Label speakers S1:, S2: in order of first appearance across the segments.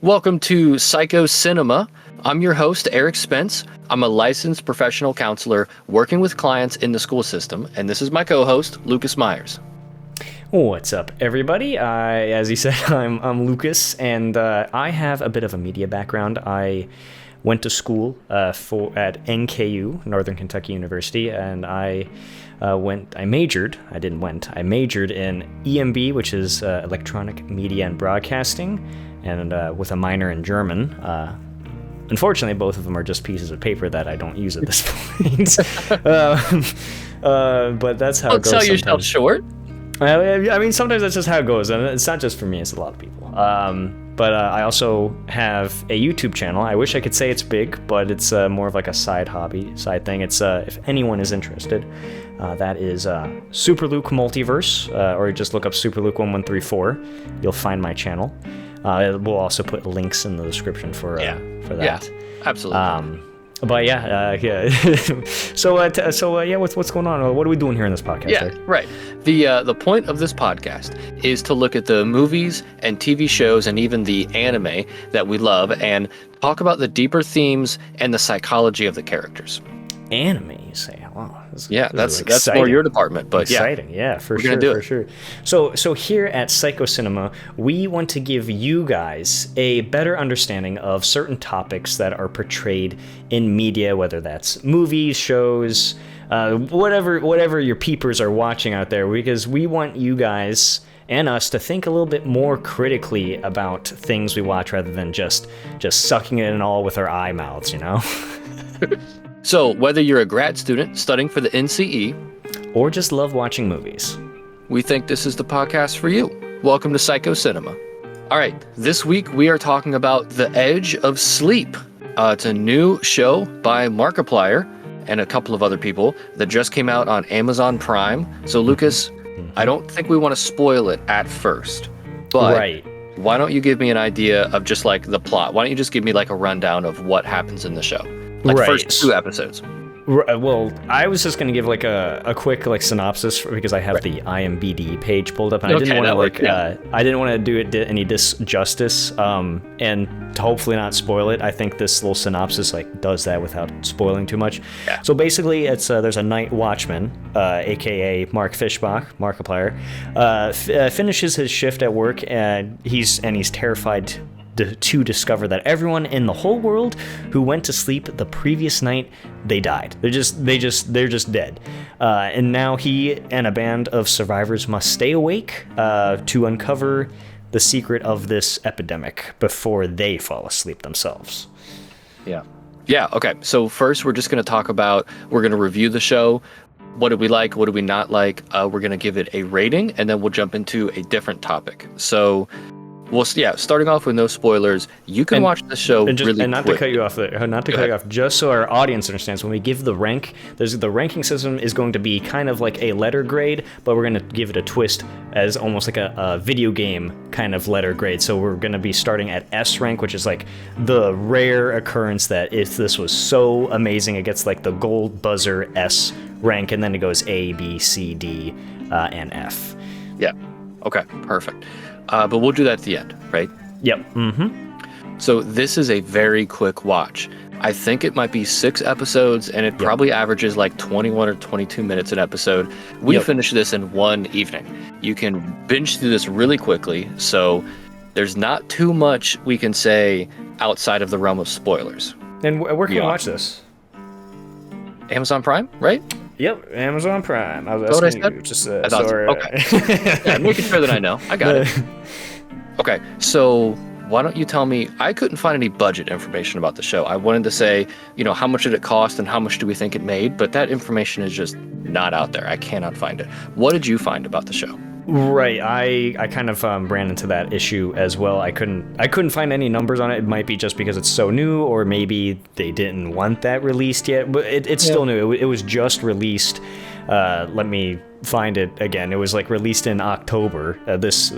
S1: Welcome to PsychoCinema. I'm your host, Eric Spence. I'm a licensed professional counselor working with clients in the school system, and this is my co-host, Lucas Myers.
S2: What's up, everybody? As you said, I'm Lucas, and I have a bit of a media background. I went to school at NKU, Northern Kentucky University, and I majored in EMB, which is Electronic Media and Broadcasting, and with a minor in German. Unfortunately, both of them are just pieces of paper that I don't use at this point. But that's how it goes.
S1: Don't sell yourself short.
S2: I mean, sometimes that's just how it goes, and it's not just for me; it's a lot of people. But I also have a YouTube channel. I wish I could say it's big, but it's more of like a side thing. It's if anyone is interested, that is Super Luke Multiverse, or just look up Super Luke 1134. You'll find my channel. We'll also put links in the description for that.
S1: Yeah, absolutely.
S2: But yeah. So what's going on? What are we doing here in this podcast?
S1: Yeah, right. The point of this podcast is to look at the movies and TV shows and even the anime that we love and talk about the deeper themes and the psychology of the characters.
S2: Anime, you say? Wow.
S1: That's more your department, but
S2: exciting. Yeah, for sure. So here at PsychoCinema, we want to give you guys a better understanding of certain topics that are portrayed in media, whether that's movies, shows, whatever your peepers are watching out there, because we want you guys and us to think a little bit more critically about things we watch rather than just sucking it in all with our eye mouths, you know?
S1: So, whether you're a grad student studying for the NCE,
S2: or just love watching movies,
S1: we think this is the podcast for you. Welcome to PsychoCinema. All right, this week we are talking about The Edge of Sleep. It's a new show by Markiplier and a couple of other people that just came out on Amazon Prime. So, Lucas, I don't think we want to spoil it at first, but
S2: right.
S1: Why don't you give me an idea of just like the plot? Why don't you just give me like a rundown of what happens in the show? Like the first 2 episodes.
S2: Well, I was just going to give like a quick like synopsis because I have the IMDb page pulled up, and I didn't want to do it any disjustice, and to hopefully not spoil it. I think this little synopsis like does that without spoiling too much. Yeah. So basically, it's there's a night watchman, aka Mark Fishbach, Markiplier, finishes his shift at work, and he's terrified to discover that everyone in the whole world who went to sleep the previous night, they died. They're just dead. And now he and a band of survivors must stay awake to uncover the secret of this epidemic before they fall asleep themselves.
S1: Yeah. Okay. So first, we're just going to we're going to review the show. What did we like? What did we not like? We're going to give it a rating, and then we'll jump into a different topic. So, starting off with no spoilers, you can watch the show really
S2: not
S1: quick.
S2: To cut you off, just so our audience understands, when we give the rank, the ranking system is going to be kind of like a letter grade, but we're going to give it a twist as almost like a video game kind of letter grade. So we're going to be starting at S rank, which is like the rare occurrence that if this was so amazing, it gets like the gold buzzer S rank, and then it goes A, B, C, D, and F.
S1: Yeah. Okay, perfect. But we'll do that at the end, right?
S2: Yep. Mm-hmm.
S1: So this is a very quick watch. I think it might be 6 episodes, and it probably averages like 21 or 22 minutes an episode. We finished this in one evening. You can binge through this really quickly, so there's not too much we can say outside of the realm of spoilers.
S2: And where can we watch this?
S1: Amazon Prime, right?
S2: Yep, Amazon Prime. I was asking you.
S1: Okay. I'm making sure that I know. I got it. Okay, so why don't you tell me? I couldn't find any budget information about the show. I wanted to say, how much did it cost and how much do we think it made? But that information is just not out there. I cannot find it. What did you find about the show?
S2: Right, I kind of ran into that issue as well. I couldn't find any numbers on it. It might be just because it's so new, or maybe they didn't want that released yet. But it's still new. It was just released. Let me find it again. It was like released in October. It's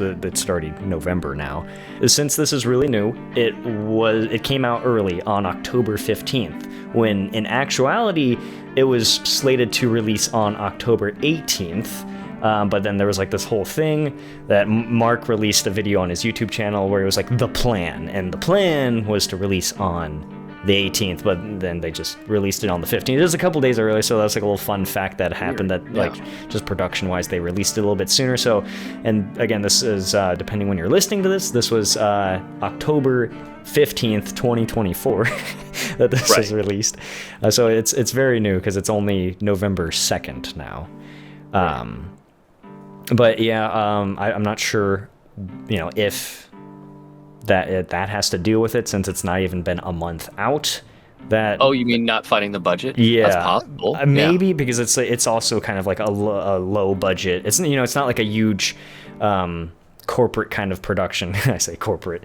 S2: already November now. Since this is really new, it came out early on October 15th. When in actuality, it was slated to release on October 18th. But then there was like this whole thing that Mark released a video on his YouTube channel where it was like the plan, and the plan was to release on the 18th, but then they just released it on the 15th. It was a couple days earlier, so that's like a little fun fact that happened. That like just production wise they released it a little bit sooner. So, and again, this is depending when you're listening to this was October 15th 2024 that this was released. So it's very new because it's only November 2nd now. But yeah, I'm not sure, if that has to deal with it, since it's not even been a month out.
S1: Oh, you mean not finding the budget?
S2: Yeah,
S1: that's possible.
S2: Maybe because it's also kind of like a low budget. It's it's not like a huge corporate kind of production. I say corporate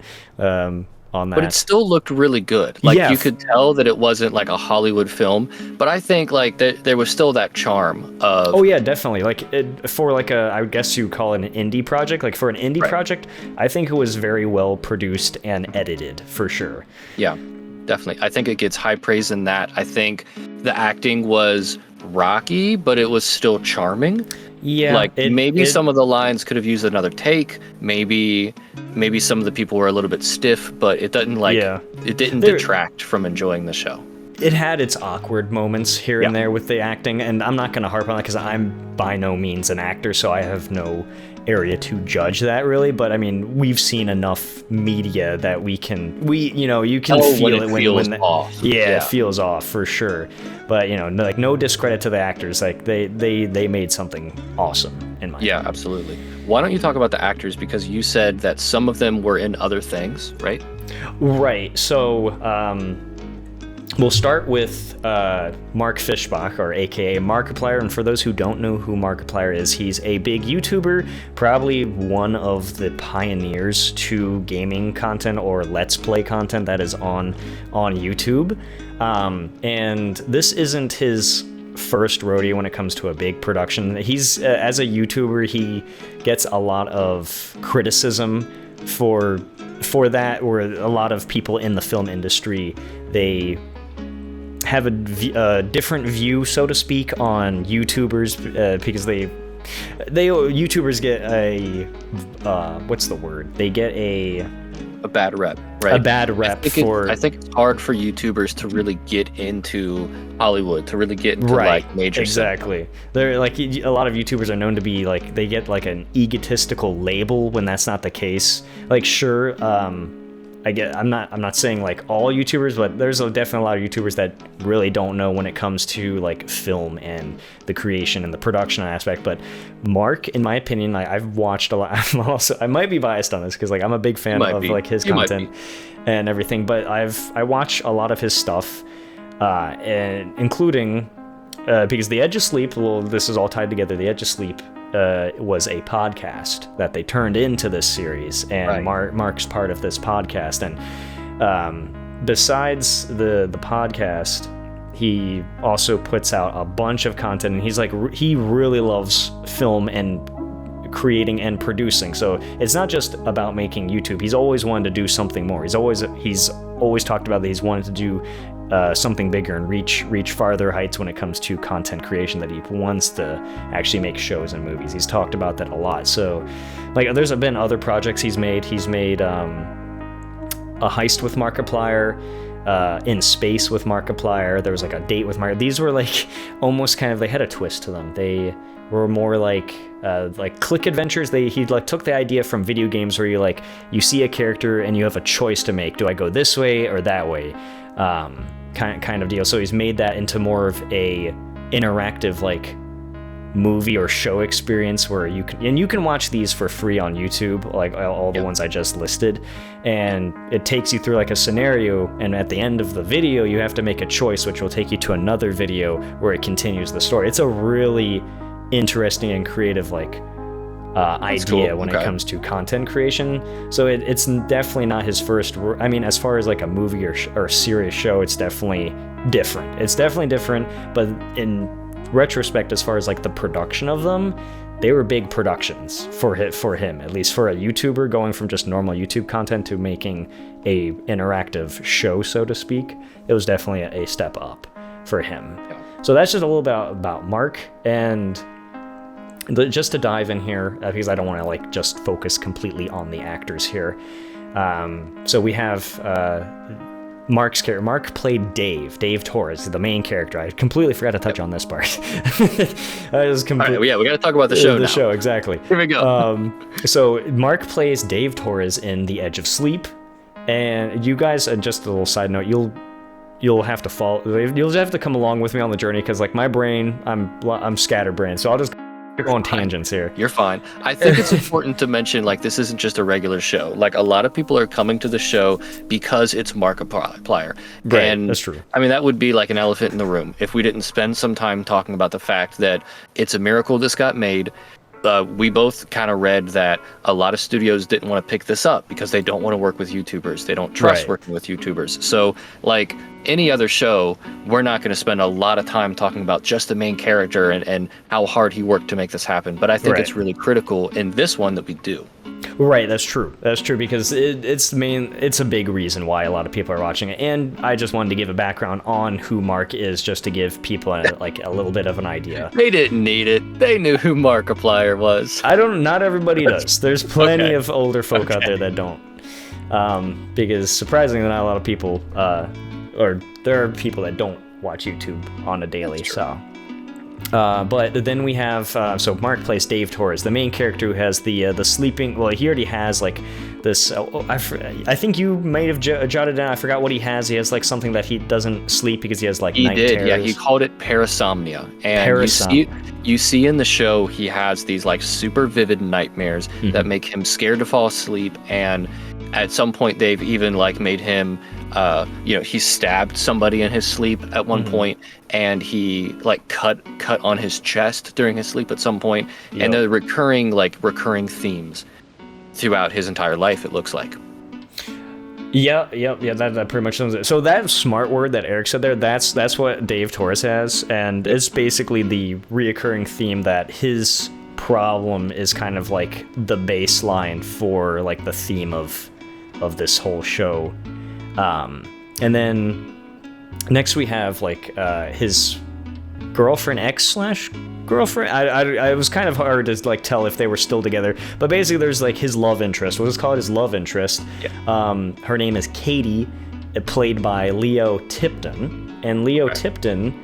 S2: on that,
S1: but it still looked really good. Like you could tell that it wasn't like a Hollywood film, but I think like there was still that charm of.
S2: Oh yeah, definitely. Like for like I would guess you call it an indie project. Like for an indie project, I think it was very well produced and edited for sure.
S1: Yeah, definitely. I think it gets high praise in that. I think the acting was rocky, but it was still charming.
S2: Yeah,
S1: like maybe some of the lines could have used another take. Maybe some of the people were a little bit stiff, but it doesn't it didn't detract from enjoying the show.
S2: It had its awkward moments here and there with the acting, and I'm not going to harp on it because I'm by no means an actor, so I have no area to judge that really. But I mean, we've seen enough media that you can feel it when
S1: off.
S2: It feels off for sure. But like no discredit to the actors, like they made something awesome in my opinion.
S1: Absolutely. Why don't you talk about the actors, because you said that some of them were in other things, right?
S2: Right. So we'll start with Mark Fischbach, or aka Markiplier. And for those who don't know who Markiplier is, he's a big YouTuber, probably one of the pioneers to gaming content or Let's Play content that is on YouTube. And this isn't his first rodeo when it comes to a big production. He's as a YouTuber, he gets a lot of criticism for that, or a lot of people in the film industry, they have a different view, so to speak, on YouTubers because YouTubers get what's the word? They get a
S1: bad rep, right?
S2: A bad rep
S1: I think it's hard for YouTubers to really get into Hollywood, to really get into like major
S2: exactly stuff. They're like, a lot of YouTubers are known to be like, they get like an egotistical label when that's not the case. Like sure, I'm not saying like all YouTubers, but there's definitely a lot of YouTubers that really don't know when it comes to like film and the creation and the production aspect. But Mark, in my opinion, like I've watched a lot. I might be biased on this because like I'm a big fan of like his content and everything. But I watch a lot of his stuff, and including because The Edge of Sleep. Well, this is all tied together. The Edge of Sleep was a podcast that they turned into this series, and Mark's part of this podcast. And besides the podcast, he also puts out a bunch of content, and he really loves film and creating and producing. So it's not just about making YouTube. He's always wanted to do something more. He's always talked about that he's wanted to do something bigger and reach farther heights when it comes to content creation, that he wants to actually make shows and movies. He's talked about that a lot. So like there's been other projects he's made. He's made a Heist with Markiplier, In Space with Markiplier. There was like a Date with Markiplier. These were like almost kind of, they had a twist to them. They were more like click adventures. He like took the idea from video games where you see a character and you have a choice to make. Do I go this way or that way? Kind of deal. So he's made that into more of a interactive like movie or show experience where you can watch these for free on YouTube, like all the ones I just listed, and it takes you through like a scenario, and at the end of the video you have to make a choice which will take you to another video where it continues the story. It's a really interesting and creative like idea when it comes to content creation. So it's definitely not his first. I mean, as far as like a movie or serious show, it's definitely different. But in retrospect, as far as like the production of them, they were big productions for him, at least for a YouTuber, going from just normal YouTube content to making a interactive show, so to speak. It was definitely a step up for him. So that's just a little about Mark. And just to dive in here, because I don't want to like just focus completely on the actors here. So we have Mark's character. Mark played Dave Torres, the main character. I completely forgot to touch on this part. I was
S1: All right, yeah, we got to talk about the show now.
S2: The show, exactly.
S1: Here we go.
S2: So Mark plays Dave Torres in The Edge of Sleep, and you guys, just a little side note, you'll have to follow. You'll have to come along with me on the journey because, like, my brain, I'm scatterbrained, so I'll just go on tangents here.
S1: You're fine. I think it's important to mention, like, this isn't just a regular show. Like, a lot of people are coming to the show because it's Markiplier.
S2: Right,
S1: and
S2: that's true.
S1: I mean, that would be like an elephant in the room if we didn't spend some time talking about the fact that it's a miracle this got made. We both kind of read that a lot of studios didn't want to pick this up because they don't want to work with YouTubers. They don't trust working with YouTubers. So, like any other show, we're not going to spend a lot of time talking about just the main character and how hard he worked to make this happen. But I think it's really critical in this one that we do.
S2: Right, that's true. That's true because it's a big reason why a lot of people are watching it. And I just wanted to give a background on who Mark is, just to give people a little bit of an idea.
S1: They didn't need it. They knew who Markiplier was.
S2: Not everybody does. There's plenty of older folk out there that don't. Because surprisingly, not a lot of people, or there are people that don't watch YouTube on a daily. So. But then we have so Mark plays Dave Torres, the main character who has the sleeping. Well, he already has like this. I think you might have jotted down. I forgot what he has. He has like something that he doesn't sleep because he has like night terrors.
S1: Yeah. He called it parasomnia. And you see in the show he has these like super vivid nightmares that make him scared to fall asleep. And at some point they've even like made him. He stabbed somebody in his sleep at one point, and he like cut on his chest during his sleep at some point. Yep. And they're recurring themes throughout his entire life, it looks like.
S2: Yeah, that pretty much sums it. So that smart word that Eric said there, that's what Dave Torres has, and it's basically the reoccurring theme that his problem is kind of like the baseline for like the theme of this whole show. And then next we have like his girlfriend, ex/girlfriend. I was kind of hard to like tell if they were still together, but basically there's like his love interest. We'll just call it his love interest. Yeah. Her name is Katie, played by Leo Tipton. And Leo Tipton,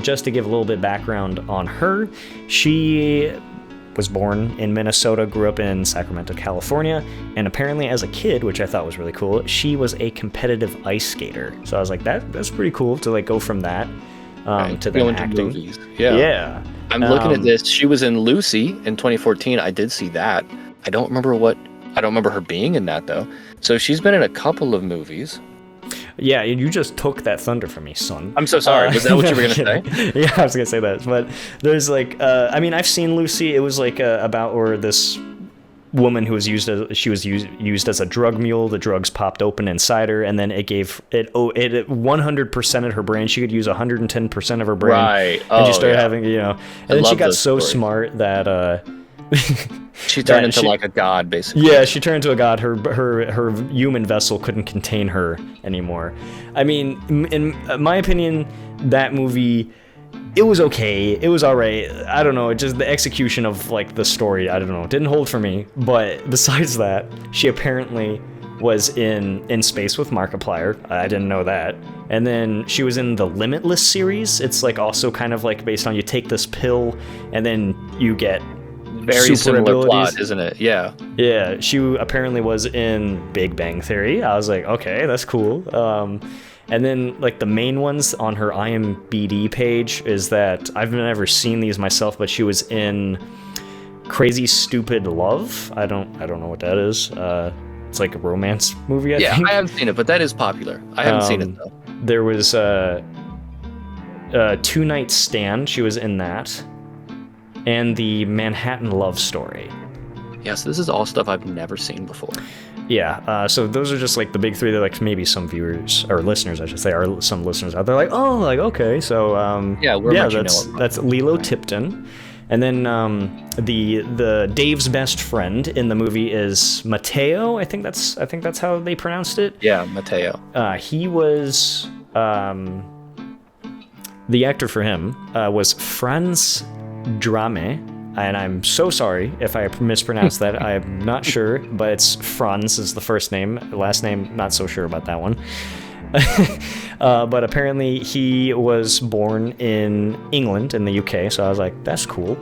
S2: just to give a little bit background on her, she was born in Minnesota, grew up in Sacramento, California, and apparently as a kid, which I thought was really cool, she was a competitive ice skater. So I was like, that's pretty cool to like go from that to then acting.
S1: Movies. Yeah. I'm looking at this. She was in Lucy in 2014. I did see that. I don't remember her being in that though. So she's been in a couple of movies.
S2: Yeah, you just took that thunder from me, son.
S1: I'm so sorry. Was that what you were going to say?
S2: Yeah, I was going to say that. But there's like, I've seen Lucy. It was like about where this woman who was used as a drug mule. The drugs popped open inside her, and then it 100%ed her brain. She could use 110% of her brain.
S1: Right.
S2: And she started having, and then she got so smart that...
S1: she turned into like a god, basically.
S2: Yeah, she turned into a god. Her human vessel couldn't contain her anymore. I mean, in my opinion, that movie, it was okay. It was all right. I don't know. Just the execution of like the story, I don't know, didn't hold for me. But besides that, she apparently was in space with Markiplier. I didn't know that. And then she was in the Limitless series. It's like also kind of like based on you take this pill and then you get
S1: very similar plot, isn't it? Yeah.
S2: Yeah, she apparently was in Big Bang Theory. I was like, okay, that's cool. And then like the main ones on her IMDb page is that I've never seen these myself, but she was in Crazy Stupid Love. I don't know what that is. It's like a romance movie, I think.
S1: I haven't seen it, but that is popular. I haven't seen it though.
S2: There was Two Night Stand. She was in that. And the Manhattan Love Story.
S1: Yes, this is all stuff I've never seen before.
S2: Yeah, so those are just like the big three. They're like maybe some viewers or listeners, I should say, or some listeners out there like, oh, like okay, so that's Lilo Tipton, and then the Dave's best friend in the movie is Mateo. I think that's how they pronounced it.
S1: Yeah, Mateo.
S2: He was the actor for him was Franz Drame. and I'm so sorry if I mispronounced that. I'm not sure, but it's Franz is the first name. Last name, not so sure about that one. But apparently he was born in England, in the UK, so I was like, that's cool.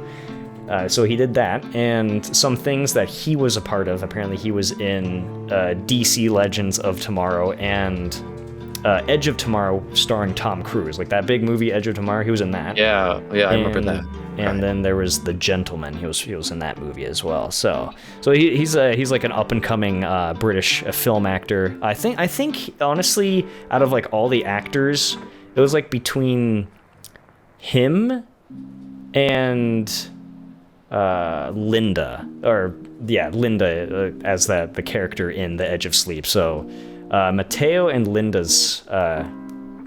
S2: So he did that, and some things that he was a part of. Apparently he was in DC Legends of Tomorrow and Edge of Tomorrow starring Tom Cruise. Like that big movie Edge of Tomorrow, he was in that.
S1: Yeah, I remember that.
S2: And then there was The Gentleman. He was in that movie as well. So he's like an up and coming British film actor. I think honestly, out of like all the actors, it was like between him and Linda as the character in The Edge of Sleep. So Matteo and Linda's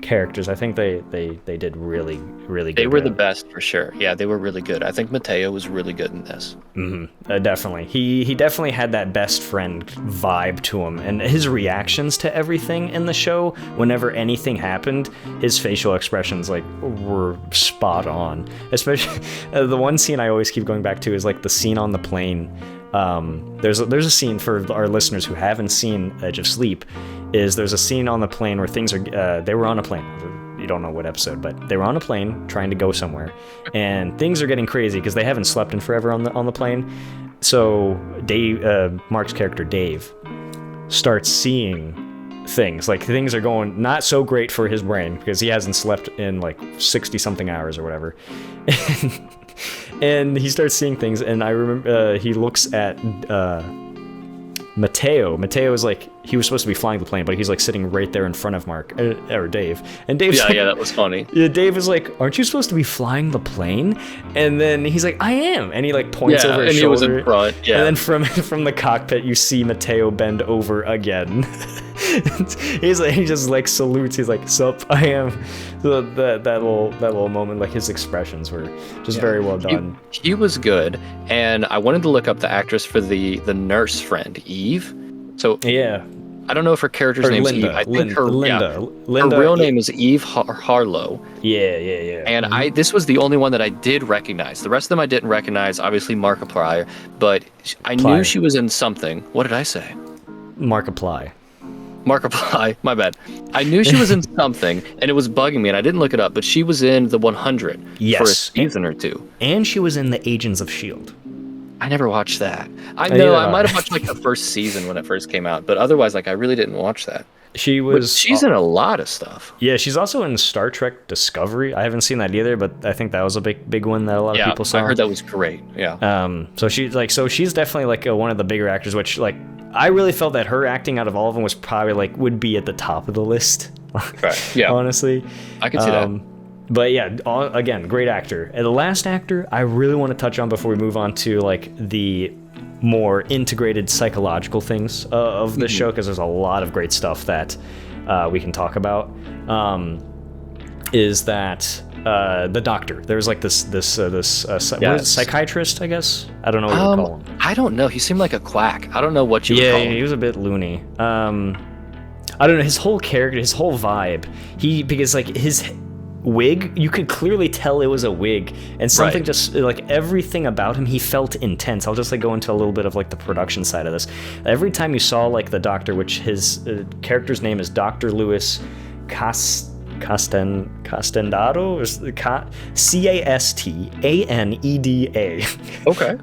S2: characters, I think they did really good.
S1: They were the best for sure. Yeah, they were really good. I think Matteo was really good in this.
S2: Definitely. He definitely had that best friend vibe to him, and his reactions to everything in the show, whenever anything happened, his facial expressions like were spot on. Especially the one scene I always keep going back to is like the scene on the plane. There's a scene for our listeners who haven't seen Edge of Sleep. There's a scene on the plane where things are they were on a plane. You don't know what episode, but they were on a plane trying to go somewhere, and things are getting crazy because they haven't slept in forever on the plane. So Dave, Mark's character Dave, starts seeing things. Like things are going not so great for his brain because he hasn't slept in like 60 something hours or whatever. And he starts seeing things, and I remember he looks at Matteo. Matteo is like, he was supposed to be flying the plane, but he's like sitting right there in front of Mark or Dave. And Dave's like,
S1: that was funny.
S2: Yeah, Dave is like, aren't you supposed to be flying the plane? And then he's like, I am. And he like points over his shoulder.
S1: He was in front. Yeah.
S2: And then from the cockpit, you see Matteo bend over again. He just like salutes. He's like, "Sup, I am." So that little moment, like his expressions were just very well done.
S1: He was good, and I wanted to look up the actress for the nurse friend, Eve. So
S2: yeah,
S1: I don't know if her character's name is Eve. I think
S2: Linda.
S1: Her real name is Eve Harlow.
S2: Yeah.
S1: And this was the only one that I did recognize. The rest of them I didn't recognize. Obviously Markiplier, but I knew she was in something. What did I say?
S2: Markiplier,
S1: my bad. I knew she was in something, and it was bugging me, and I didn't look it up, but she was in The 100 for a season or two.
S2: And she was in The Agents of S.H.I.E.L.D.
S1: I never watched that. I know I might have watched like the first season when it first came out, but otherwise, like I really didn't watch that. She's in a lot of stuff.
S2: Yeah, she's also in Star Trek Discovery. I haven't seen that either, but I think that was a big one that a lot of people saw.
S1: I heard that was great. Yeah.
S2: So she's definitely like one of the bigger actors, which like I really felt that her acting out of all of them was probably like would be at the top of the list.
S1: Right. Yeah.
S2: Honestly,
S1: I can see that.
S2: But yeah, again, great actor. And the last actor I really want to touch on before we move on to like the more integrated psychological things of the show, because there's a lot of great stuff that we can talk about, is that the doctor. There's like this psychiatrist, I guess. I don't know what you call him.
S1: I don't know. He seemed like a quack. I don't know what you would call him.
S2: Yeah, he was a bit loony. I don't know, his whole character, his whole vibe. Because like his wig, you could clearly tell it was a wig, and something just like everything about him, he felt intense. I'll just like go into a little bit of like the production side of this. Every time you saw like the doctor, which his character's name is Dr. Louis Castendado, Castaneda.
S1: Okay.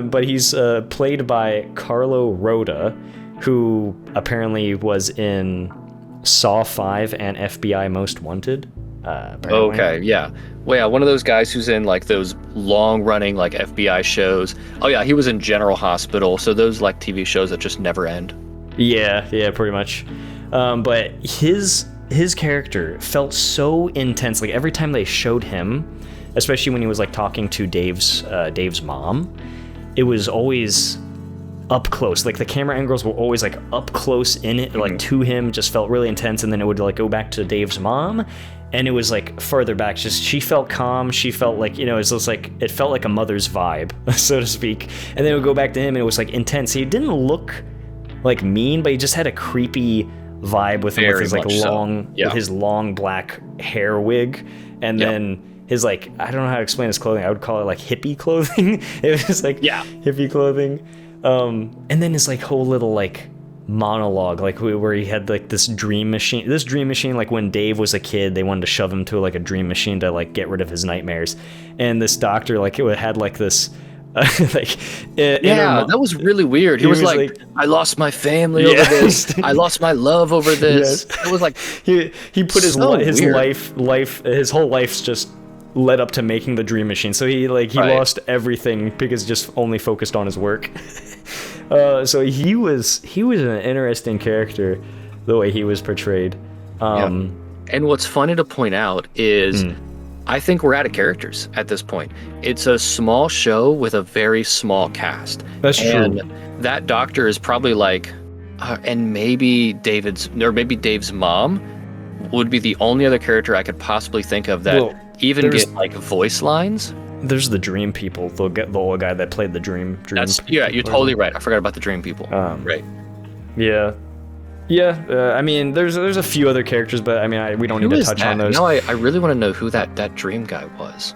S2: But he's played by Carlo Roda, who apparently was in Saw 5 and FBI Most Wanted.
S1: Okay, yeah. Well, yeah, one of those guys who's in like those long-running like FBI shows. Oh yeah, he was in General Hospital. So those like TV shows that just never end.
S2: Yeah, pretty much. But his character felt so intense. Like every time they showed him, especially when he was like talking to Dave's mom, it was always up close. Like the camera angles were always like up close in it, like to him, just felt really intense. And then it would like go back to Dave's mom, and it was like further back. Just she felt calm. She felt like, it's just like it felt like a mother's vibe, so to speak. And then it would go back to him, and it was like intense. He didn't look like mean, but he just had a creepy vibe with him, with his like long, with his long black hair wig, and then his like, I don't know how to explain his clothing. I would call it like hippie clothing. It was like hippie clothing. And then his like whole little like monologue, like where he had like this dream machine, like when Dave was a kid, they wanted to shove him to like a dream machine to like get rid of his nightmares. And this doctor, like it had like this,
S1: that was really weird. He was like, I lost my family over this. I lost my love over this. It was like
S2: he put his whole life's just led up to making the dream machine. So he lost everything because he just only focused on his work. So he was an interesting character, the way he was portrayed.
S1: And what's funny to point out is I think we're out of characters at this point. It's a small show with a very small cast.
S2: That's true.
S1: And that doctor is probably like, and maybe Dave's mom would be the only other character I could possibly think of that get like voice lines.
S2: There's the Dream People, the old guy that played the Dream.
S1: You're totally right. I forgot about the Dream People. Right.
S2: Yeah. Yeah, I mean, there's a few other characters, but I mean, we don't need to touch on those.
S1: No, I really want to know who that dream guy was.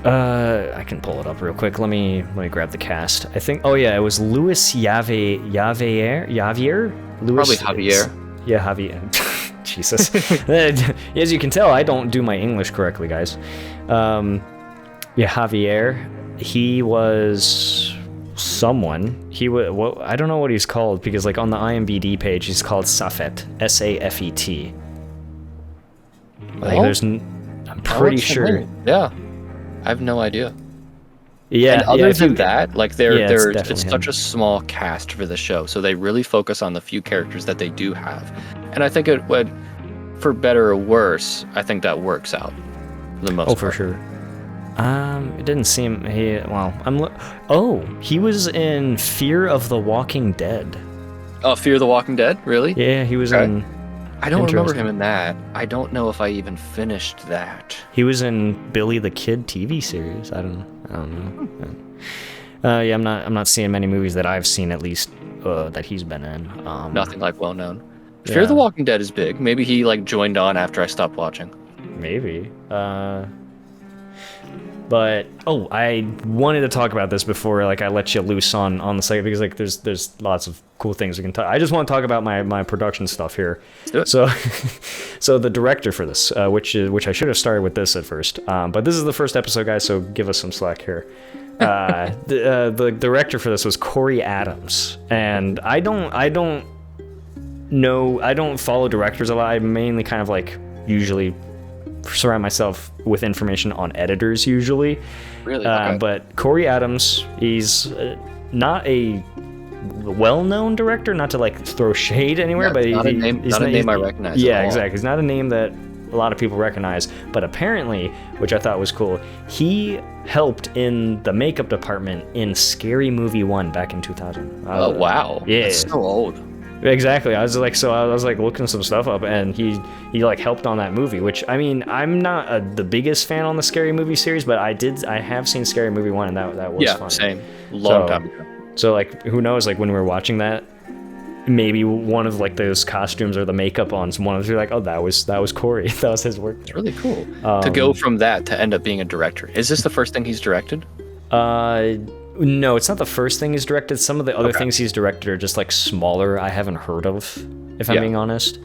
S2: I can pull it up real quick. Let me grab the cast. I think. Oh yeah, it was Louis Javier.
S1: Probably Javier.
S2: Yeah, Javier. Jesus. As you can tell, I don't do my English correctly, guys. Javier. He was someone. I don't know what he's called, because like on the IMDb page he's called Safet, Safet. I'm pretty sure.
S1: Yeah, I have no idea.
S2: Yeah.
S1: And other than that, like it's
S2: him.
S1: such a small cast for the show, so they really focus on the few characters that they do have, and I think it would, for better or worse, I think that works out the most.
S2: Oh, for sure. It didn't seem he was in Fear of the Walking Dead.
S1: Oh, Fear of the Walking Dead? Really?
S2: Yeah, he was in.
S1: I don't remember him in that. I don't know if I even finished that.
S2: He was in Billy the Kid TV series. I don't know. Yeah, I'm not seeing many movies that I've seen, at least that he's been in.
S1: Nothing like well known. Fear of the Walking Dead is big. Maybe he like joined on after I stopped watching.
S2: Maybe. But I wanted to talk about this before I let you loose on the site, because like there's lots of cool things we can talk. I just want to talk about my production stuff here.
S1: Let's do
S2: it. So the director for this, which I should have started with this at first, but this is the first episode, guys, so give us some slack here. The director for this was Corey Adams, and I don't follow directors a lot. I mainly kind of like usually surround myself with information on editors usually.
S1: Really? Okay.
S2: But Corey Adams, he's not a well-known director, not to like throw shade anywhere, but
S1: not a name I recognize.
S2: Yeah, exactly. He's not a name that a lot of people recognize, but apparently, which I thought was cool, he helped in the makeup department in Scary Movie 1 back in 2000.
S1: Oh, wow.
S2: Yeah.
S1: That's so old.
S2: Exactly. I was looking some stuff up, and he like helped on that movie, which, I mean, I'm not the biggest fan on the Scary Movie series, but I have seen Scary Movie 1, and that was fun.
S1: Yeah, same. Long time ago.
S2: So like, who knows, like when we were watching that, maybe one of like those costumes or the makeup on one of them, like, oh, that was Corey. That was his work.
S1: It's really cool to go from that to end up being a director. Is this the first thing he's directed?
S2: No, it's not the first thing he's directed. Some of the other things he's directed are just like smaller, I haven't heard of, if I'm being honest.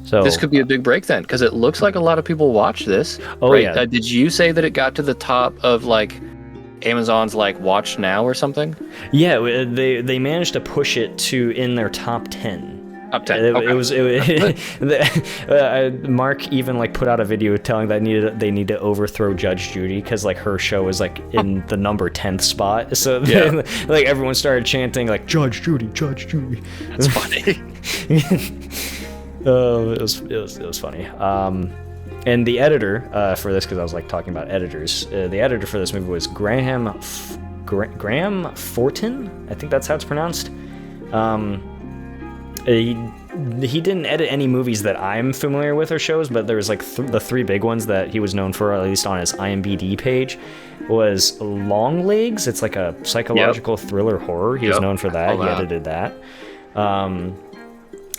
S2: So
S1: this could be a big break then, because it looks like a lot of people watch this.
S2: Oh,
S1: right?
S2: yeah.
S1: Did you say that it got to the top of like Amazon's like watch now or something?
S2: Yeah, they managed to push it to in their top 10.
S1: Top 10.
S2: Mark even like put out a video telling that they need to overthrow Judge Judy, because like her show is like in the number 10th spot. So like everyone started chanting like Judge Judy, Judge Judy.
S1: That's funny.
S2: It was funny. And the editor for this, because I was like talking about editors, the editor for this movie was Graham Fortin. I think that's how it's pronounced. He didn't edit any movies that I'm familiar with or shows, but there was like the three big ones that he was known for, at least on his IMDb page, was Long Legs. It's like a psychological thriller horror. He was known for that. He edited that.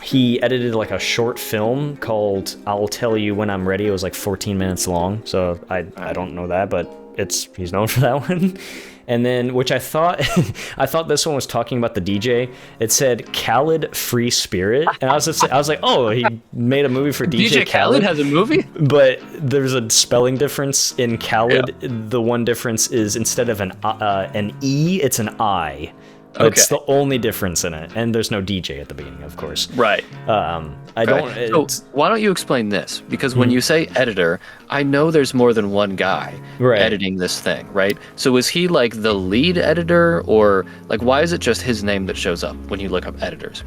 S2: he edited like a short film called I'll Tell You When I'm Ready. It was like 14 minutes long, so I don't know that, but he's known for that one. And then, which I thought this one was talking about the DJ. It said Khaled Free Spirit, and I was like, oh, he made a movie for DJ
S1: Khaled has a movie,
S2: but there's a spelling difference in Khaled. Yeah. The one difference is instead of an E, it's an I. Okay. It's the only difference in it, and there's no DJ at the beginning, of course.
S1: Right. So why don't you explain this? Because when you say editor, I know there's more than one guy editing this thing, right? So is he like the lead editor, or like why is it just his name that shows up when you look up editors?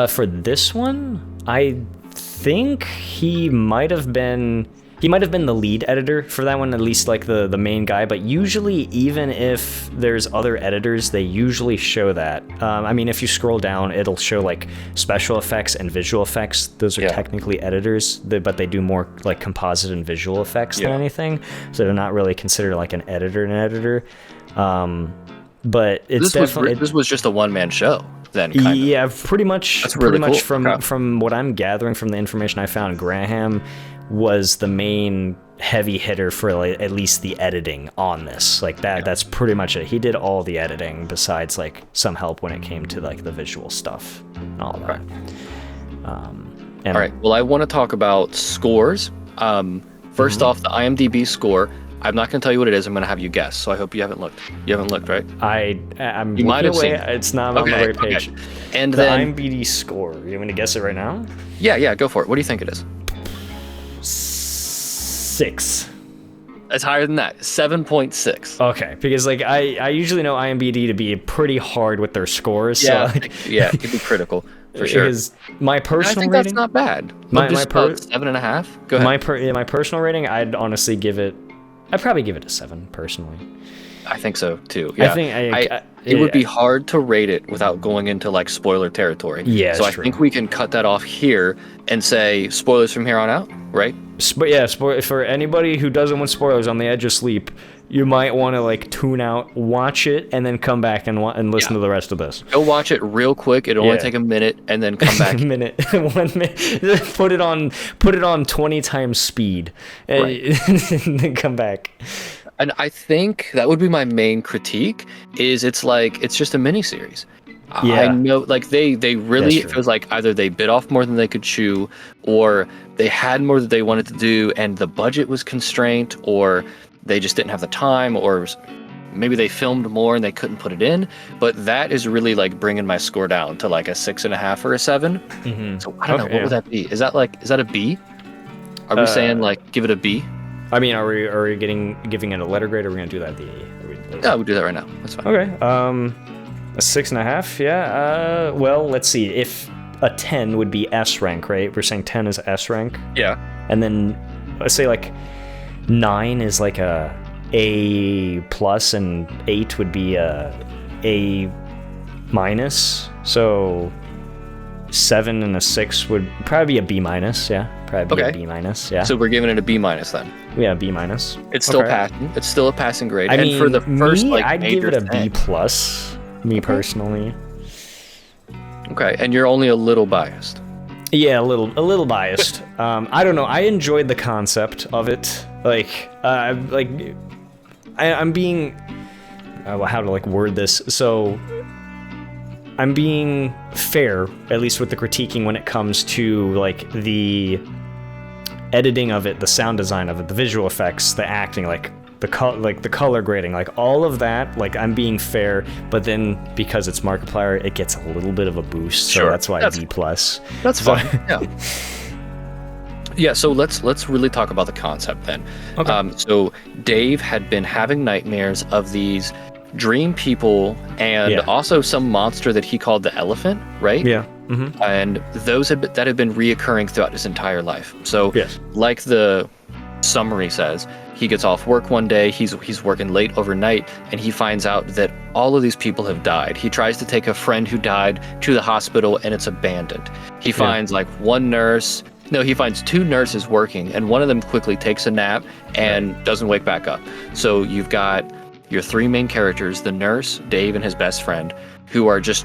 S2: For this one, I think he might have been the lead editor for that one, at least like the main guy, but usually even if there's other editors, they usually show that. I mean, if you scroll down, it'll show like special effects and visual effects. Those are technically editors, but they do more like composite and visual effects than anything, so they're not really considered like an editor. But it's
S1: this was just a one-man show then, kind of.
S2: Yeah, pretty much.
S1: That's really cool.
S2: From what I'm gathering from the information I found, Graham was the main heavy hitter for like, at least the editing on this. Like that's pretty much it. He did all the editing besides like some help when it came to like the visual stuff and all that.
S1: All right. Well, I want to talk about scores. First off, the IMDb score. I'm not going to tell you what it is. I'm going to have you guess. So I hope you haven't looked. You haven't looked, right?
S2: I'm
S1: you might have seen it.
S2: It's not on the right page.
S1: Okay. And
S2: the IMDb score. You want me to guess it right now?
S1: Yeah, go for it. What do you think it is?
S2: 6.
S1: It's higher than that. 7.6.
S2: Okay, because like I usually know IMDb to be pretty hard with their scores.
S1: Yeah,
S2: so, like,
S1: it can be critical for sure.
S2: Because my personal
S1: rating, that's not bad. My 7.5. Go ahead.
S2: My personal rating, I'd probably give it a 7 personally.
S1: I think so too. Yeah.
S2: I think
S1: it would be hard to rate it without going into like spoiler territory.
S2: Yeah.
S1: So I think we can cut that off here and say spoilers from here on out, right?
S2: But yeah, for anybody who doesn't want spoilers on the edge of sleep, you might want to like tune out, watch it, and then come back and listen to the rest of this.
S1: Go watch it real quick. It'll only take a minute, and then come back.
S2: 1 minute. Put it on 20 times speed, and then come back.
S1: And I think that would be my main critique, is it's just a miniseries. Yeah. I know, like, they really, it feels like either they bit off more than they could chew, or they had more that they wanted to do, and the budget was constrained, or they just didn't have the time, or maybe they filmed more and they couldn't put it in. But that is really, like, bringing my score down to, like, a 6.5 or a 7. Mm-hmm. So I don't know, what would that be? Is that a B? Are we saying, like, give it a B?
S2: I mean, are we giving it a letter grade, or are we gonna do that at the
S1: Yeah, we'll do that right now. That's fine.
S2: Okay. A 6.5, yeah. Well, let's see. If a 10 would be S rank, right? We're saying 10 is S rank.
S1: Yeah.
S2: And then let's say like 9 is like a A plus, and 8 would be A minus. So 7 and a 6 would probably be a B minus. Yeah, probably be a B minus. Yeah.
S1: So we're giving it a B minus then.
S2: Yeah, B minus.
S1: It's still passing. It's still a passing grade.
S2: I mean,
S1: for the first
S2: I'd give it a B plus. Me personally.
S1: Okay, and you're only a little biased.
S2: Yeah, a little biased. I don't know. I enjoyed the concept of it. I'm being, how to like word this. So I'm being fair, at least with the critiquing when it comes to like the editing of it, the sound design of it, the visual effects, the acting, like the color grading, like all of that. Like I'm being fair, but then because it's Markiplier, it gets a little bit of a boost. So that's why B plus.
S1: That's fine. Yeah. Yeah. So let's really talk about the concept then. Okay. So Dave had been having nightmares of these dream people and also some monster that he called the elephant, right? Yeah. Mm-hmm. And those that have been reoccurring throughout his entire life. So like the summary says, he gets off work one day, he's working late overnight, and he finds out that all of these people have died. He tries to take a friend who died to the hospital, and it's abandoned. He finds like he finds 2 nurses working, and one of them quickly takes a nap and doesn't wake back up. So you've got your 3 main characters, the nurse, Dave, and his best friend, who are just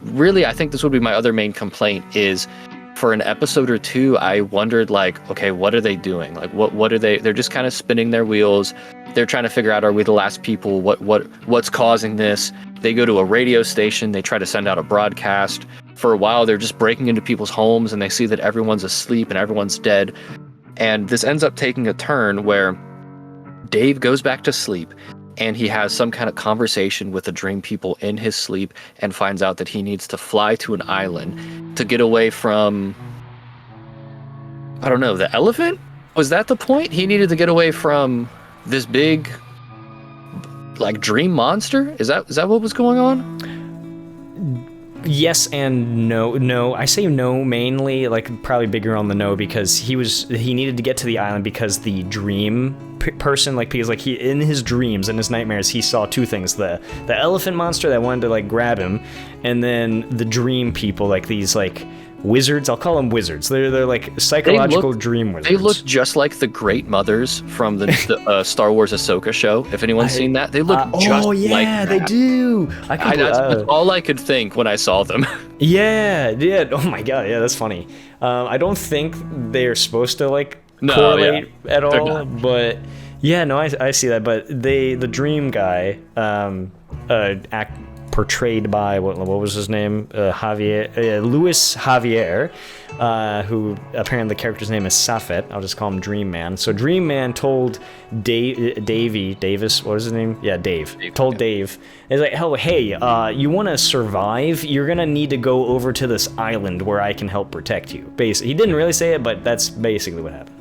S1: really, I think this would be my other main complaint is for an episode or two, I wondered like, okay, what are they doing? Like, what are they? They're just kind of spinning their wheels. They're trying to figure out, are we the last people? What's causing this? They go to a radio station. They try to send out a broadcast. For a while, they're just breaking into people's homes, and they see that everyone's asleep and everyone's dead. And this ends up taking a turn where Dave goes back to sleep, and he has some kind of conversation with the dream people in his sleep and finds out that he needs to fly to an island to get away from, I don't know, the elephant? Was that the point? He needed to get away from this big, like, dream monster? Is that what was going on?
S2: Yes and no. No, I say no mainly, like probably bigger on the no, because he needed to get to the island because the dream person, like, because like he in his dreams, in his nightmares, he saw two things: the elephant monster that wanted to like grab him, and then the dream people, like these like wizards. I'll call them wizards. They're like psychological dream wizards.
S1: They look just like the Great Mothers from the Star Wars Ahsoka show. If anyone's seen that, they look just like that.
S2: Yeah, they do.
S1: That's all I could think when I saw them.
S2: Yeah. Oh my god, yeah, that's funny. I don't think they're supposed to like correlate at all, but yeah, no, I see that. But the dream guy, portrayed by what was his name? Luis Javier, who apparently the character's name is Safet. I'll just call him Dream Man. So Dream Man told Davis, what is his name? Yeah, Dave. Told Dave, he's like, oh, hey, you want to survive? You're gonna need to go over to this island where I can help protect you. Basically, he didn't really say it, but that's basically what happened.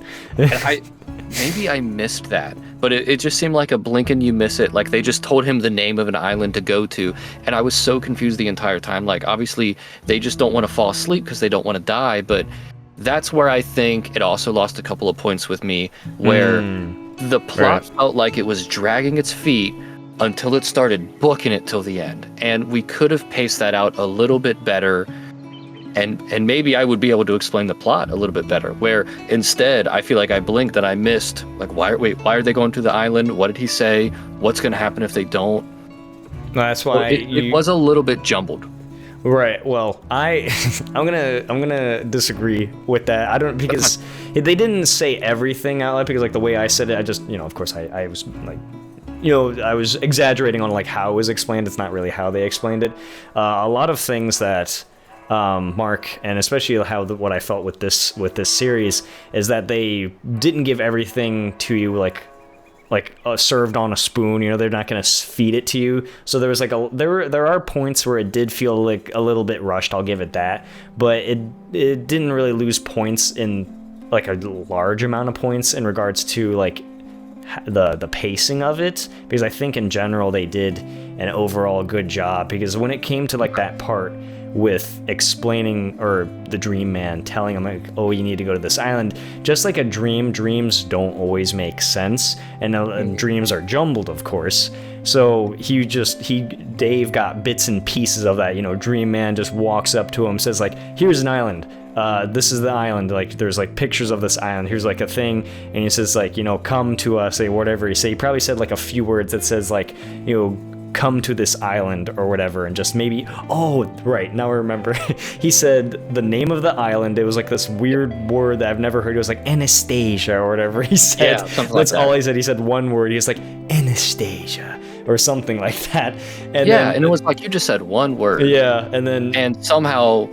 S1: Maybe I missed that, but it just seemed like a blink and you miss it. Like they just told him the name of an island to go to, and I was so confused the entire time. Like obviously they just don't want to fall asleep because they don't want to die, but that's where I think it also lost a couple of points with me, where the plot felt like it was dragging its feet until it started booking it till the end, and we could have paced that out a little bit better. And maybe I would be able to explain the plot a little bit better, where instead I feel like I blinked and I missed, like, why are they going to the island? What did he say? What's going to happen if they don't?
S2: That's why
S1: it was a little bit jumbled.
S2: Right. Well, I'm gonna disagree with that. I don't, because they didn't say everything out loud, because like the way I said it, I just, of course I was like, I was exaggerating on like how it was explained. It's not really how they explained it. A lot of things that Mark, and especially what I felt with this series, is that they didn't give everything to you like served on a spoon. They're not going to feed it to you. So there was like there are points where it did feel like a little bit rushed. I'll give it that, but it didn't really lose points in like a large amount of points in regards to like the pacing of it, because I think in general they did an overall good job. Because when it came to like that part with explaining, or the dream man telling him like, oh, you need to go to this island, just like a dreams don't always make sense, and dreams are jumbled, of course. So Dave got bits and pieces of that. Dream man just walks up to him, says like, here's an island, this is the island, like there's like pictures of this island, here's like a thing, and he says like, come to us, say whatever he said. He probably said like a few words that says like, come to this island or whatever, and just maybe, oh right, now I remember. He said the name of the island. It was like this weird word that I've never heard. It was like Anastasia or whatever he said. Yeah, something like that. That's all he said. He said one word. He was like Anastasia or something like that. And
S1: and it was like, you just said one word.
S2: Yeah, and
S1: somehow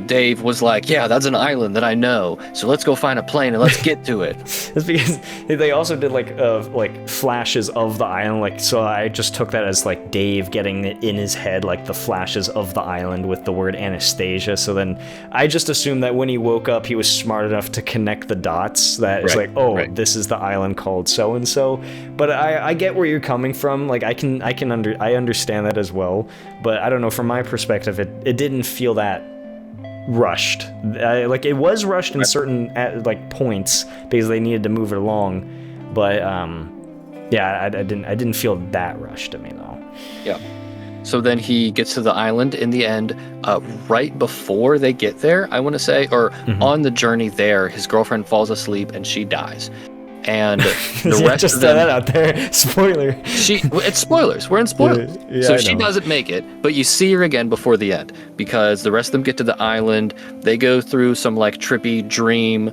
S1: Dave was like, yeah, that's an island that I know, so let's go find a plane and let's get to it.
S2: It's because they also did like flashes of the island, like, so I just took that as like Dave getting it in his head, like the flashes of the island with the word Anastasia. So then I just assumed that when he woke up, he was smart enough to connect the dots, that it's this is the island called so and so. But I get where you're coming from. Like I understand that as well, but I don't know, from my perspective, it didn't feel that rushed. Like it was rushed in certain like points because they needed to move it along, but I didn't feel that rushed to me though.
S1: Yeah. So then he gets to the island in the end, right before they get there, I want to say, or on the journey there, his girlfriend falls asleep and she dies. and the
S2: Yeah,
S1: rest
S2: just
S1: of
S2: throw
S1: them.
S2: that out there. Spoiler.
S1: It's spoilers. We're in spoilers.
S2: Yeah,
S1: So
S2: I
S1: she
S2: know.
S1: doesn't make it, but you see her again before the end because the rest of them get to the island. They go through some like trippy dream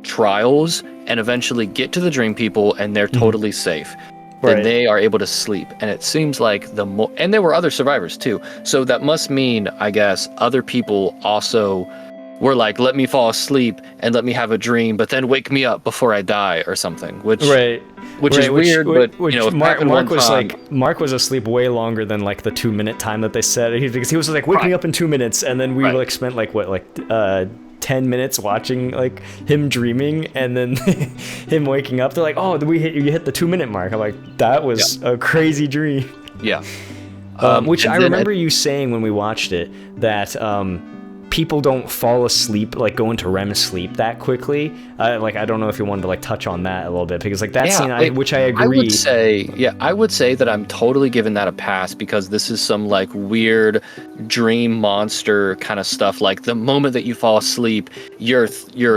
S1: trials and eventually get to the dream people, and they're totally safe. Then
S2: Right.
S1: they are able to sleep, and it seems like and there were other survivors too. So that must mean, I guess, other people also were like, let me fall asleep and let me have a dream, but then wake me up before I die or something. Which
S2: Right.
S1: is weird, but
S2: which
S1: if it
S2: Mark
S1: happened one
S2: was
S1: time-
S2: like, Mark was asleep way longer than like the 2 minute time that they said. Because he was like, wake me up in 2 minutes, and then we
S1: Right.
S2: like spent like 10 minutes watching like him dreaming, and then him waking up. They're like, oh, you hit the 2 minute mark. I'm like, that was a crazy dream.
S1: Yeah.
S2: Which
S1: and
S2: I
S1: then
S2: remember you saying when we watched it that people don't fall asleep, like go into REM sleep that quickly. Like, I don't know if you wanted to like touch on that a little bit, because like that scene, which I agree.
S1: I would say that I'm totally giving that a pass because this is some like weird dream monster kind of stuff. Like the moment that you fall asleep, you're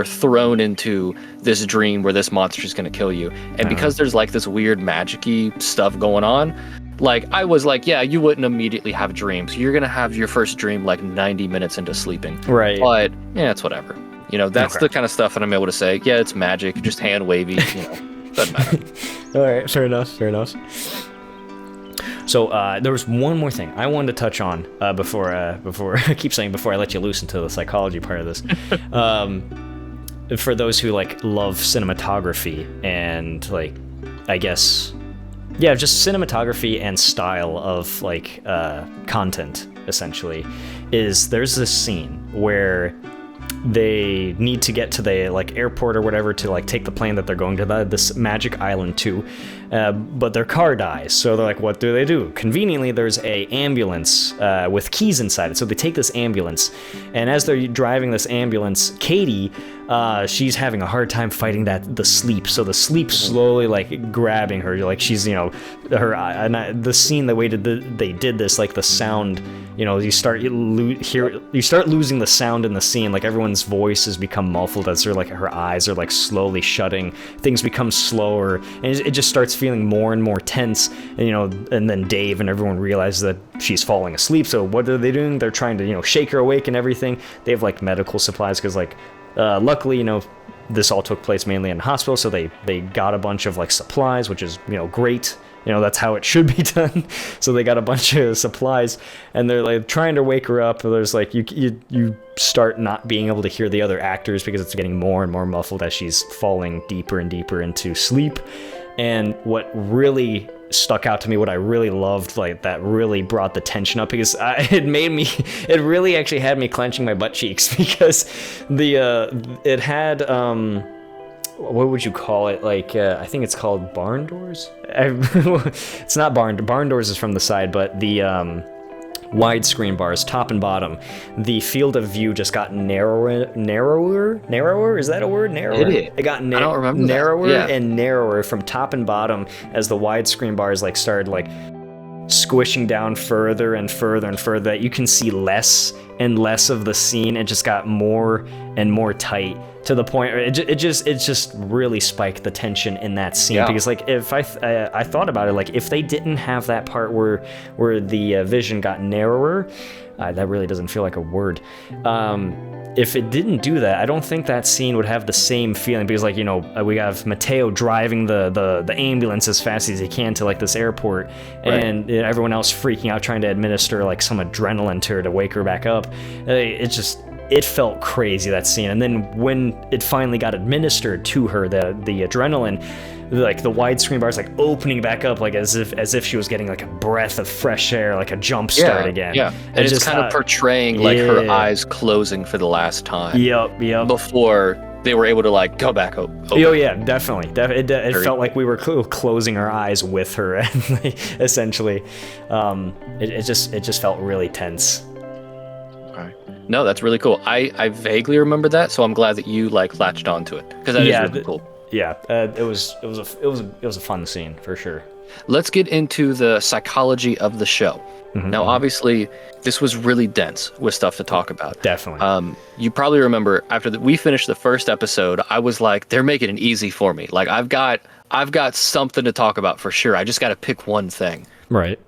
S1: thrown into this dream where this monster is going to kill you. And because there's like this weird magic-y stuff going on, like I was like, yeah, you wouldn't immediately have dreams. You're going to have your first dream like 90 minutes into sleeping.
S2: Right.
S1: But yeah, it's whatever. You know, that's the kind of stuff that I'm able to say, yeah, it's magic, just hand wavy, doesn't matter.
S2: All right, fair enough. So there was one more thing I wanted to touch on before I keep saying before I let you loose into the psychology part of this. For those who like love cinematography and like, I guess, yeah, just cinematography and style of like content, essentially, there's this scene where they need to get to the like airport or whatever to like take the plane that they're going to this magic island to, but their car dies. So they're like, what do? Conveniently, there's a ambulance with keys inside it. So they take this ambulance, and as they're driving this ambulance, Katie, she's having a hard time fighting the sleep. So the sleep slowly like grabbing her, like she's, the scene, the way they did this, like the sound, you start losing the sound in the scene, like everyone's voices become muffled as her eyes are like slowly shutting, things become slower, and it just starts feeling more and more tense, and then Dave and everyone realizes that she's falling asleep. So what are they doing? They're trying to shake her awake and everything. They have like medical supplies because like luckily this all took place mainly in a hospital, so they got a bunch of like supplies, which is great. That's how it should be done. So they got a bunch of supplies, and they're like trying to wake her up. There's like you start not being able to hear the other actors because it's getting more and more muffled as she's falling deeper and deeper into sleep. And what really stuck out to me, what I really loved, like that really brought the tension up, because it really actually had me clenching my butt cheeks, because it had what would you call it? Like, I think it's called barn doors. It's not barn doors is from the side, but the widescreen bars, top and bottom. The field of view just got narrower. Is that a word? Narrower. It got
S1: I don't remember
S2: narrower
S1: that. Yeah.
S2: and narrower from top and bottom as the widescreen bars like started like squishing down further and further and further, that you can see less and less of the scene. It just got more and more tight, to the point where it just really spiked the tension in that scene.
S1: Yeah.
S2: Because like if I thought about it, like if they didn't have that part where the vision got narrower, that really doesn't feel like a word. If it didn't do that, I don't think that scene would have the same feeling, because like we have Mateo driving the ambulance as fast as he can to like this airport,
S1: Right.
S2: and everyone else freaking out trying to administer like some adrenaline to her to wake her back up. It felt crazy, that scene. And then when it finally got administered to her, the adrenaline, like the widescreen bars like opening back up, like as if she was getting like a breath of fresh air, like a jump start again.
S1: Yeah, and it's kind of portraying like her eyes closing for the last time.
S2: Yep.
S1: Before they were able to like go back open.
S2: Oh yeah, definitely. It felt like we were closing our eyes with her, and essentially, it just felt really tense.
S1: No, that's really cool. I vaguely remember that, so I'm glad that you like latched onto it, because that is really cool.
S2: Yeah, it was a fun scene for sure.
S1: let's get into the psychology of the show. Now, obviously, this was really dense with stuff to talk about.
S2: Definitely.
S1: You probably remember after we finished the first episode, I was like, they're making it easy for me. Like, I've got something to talk about for sure. I just got to pick one thing.
S2: Right.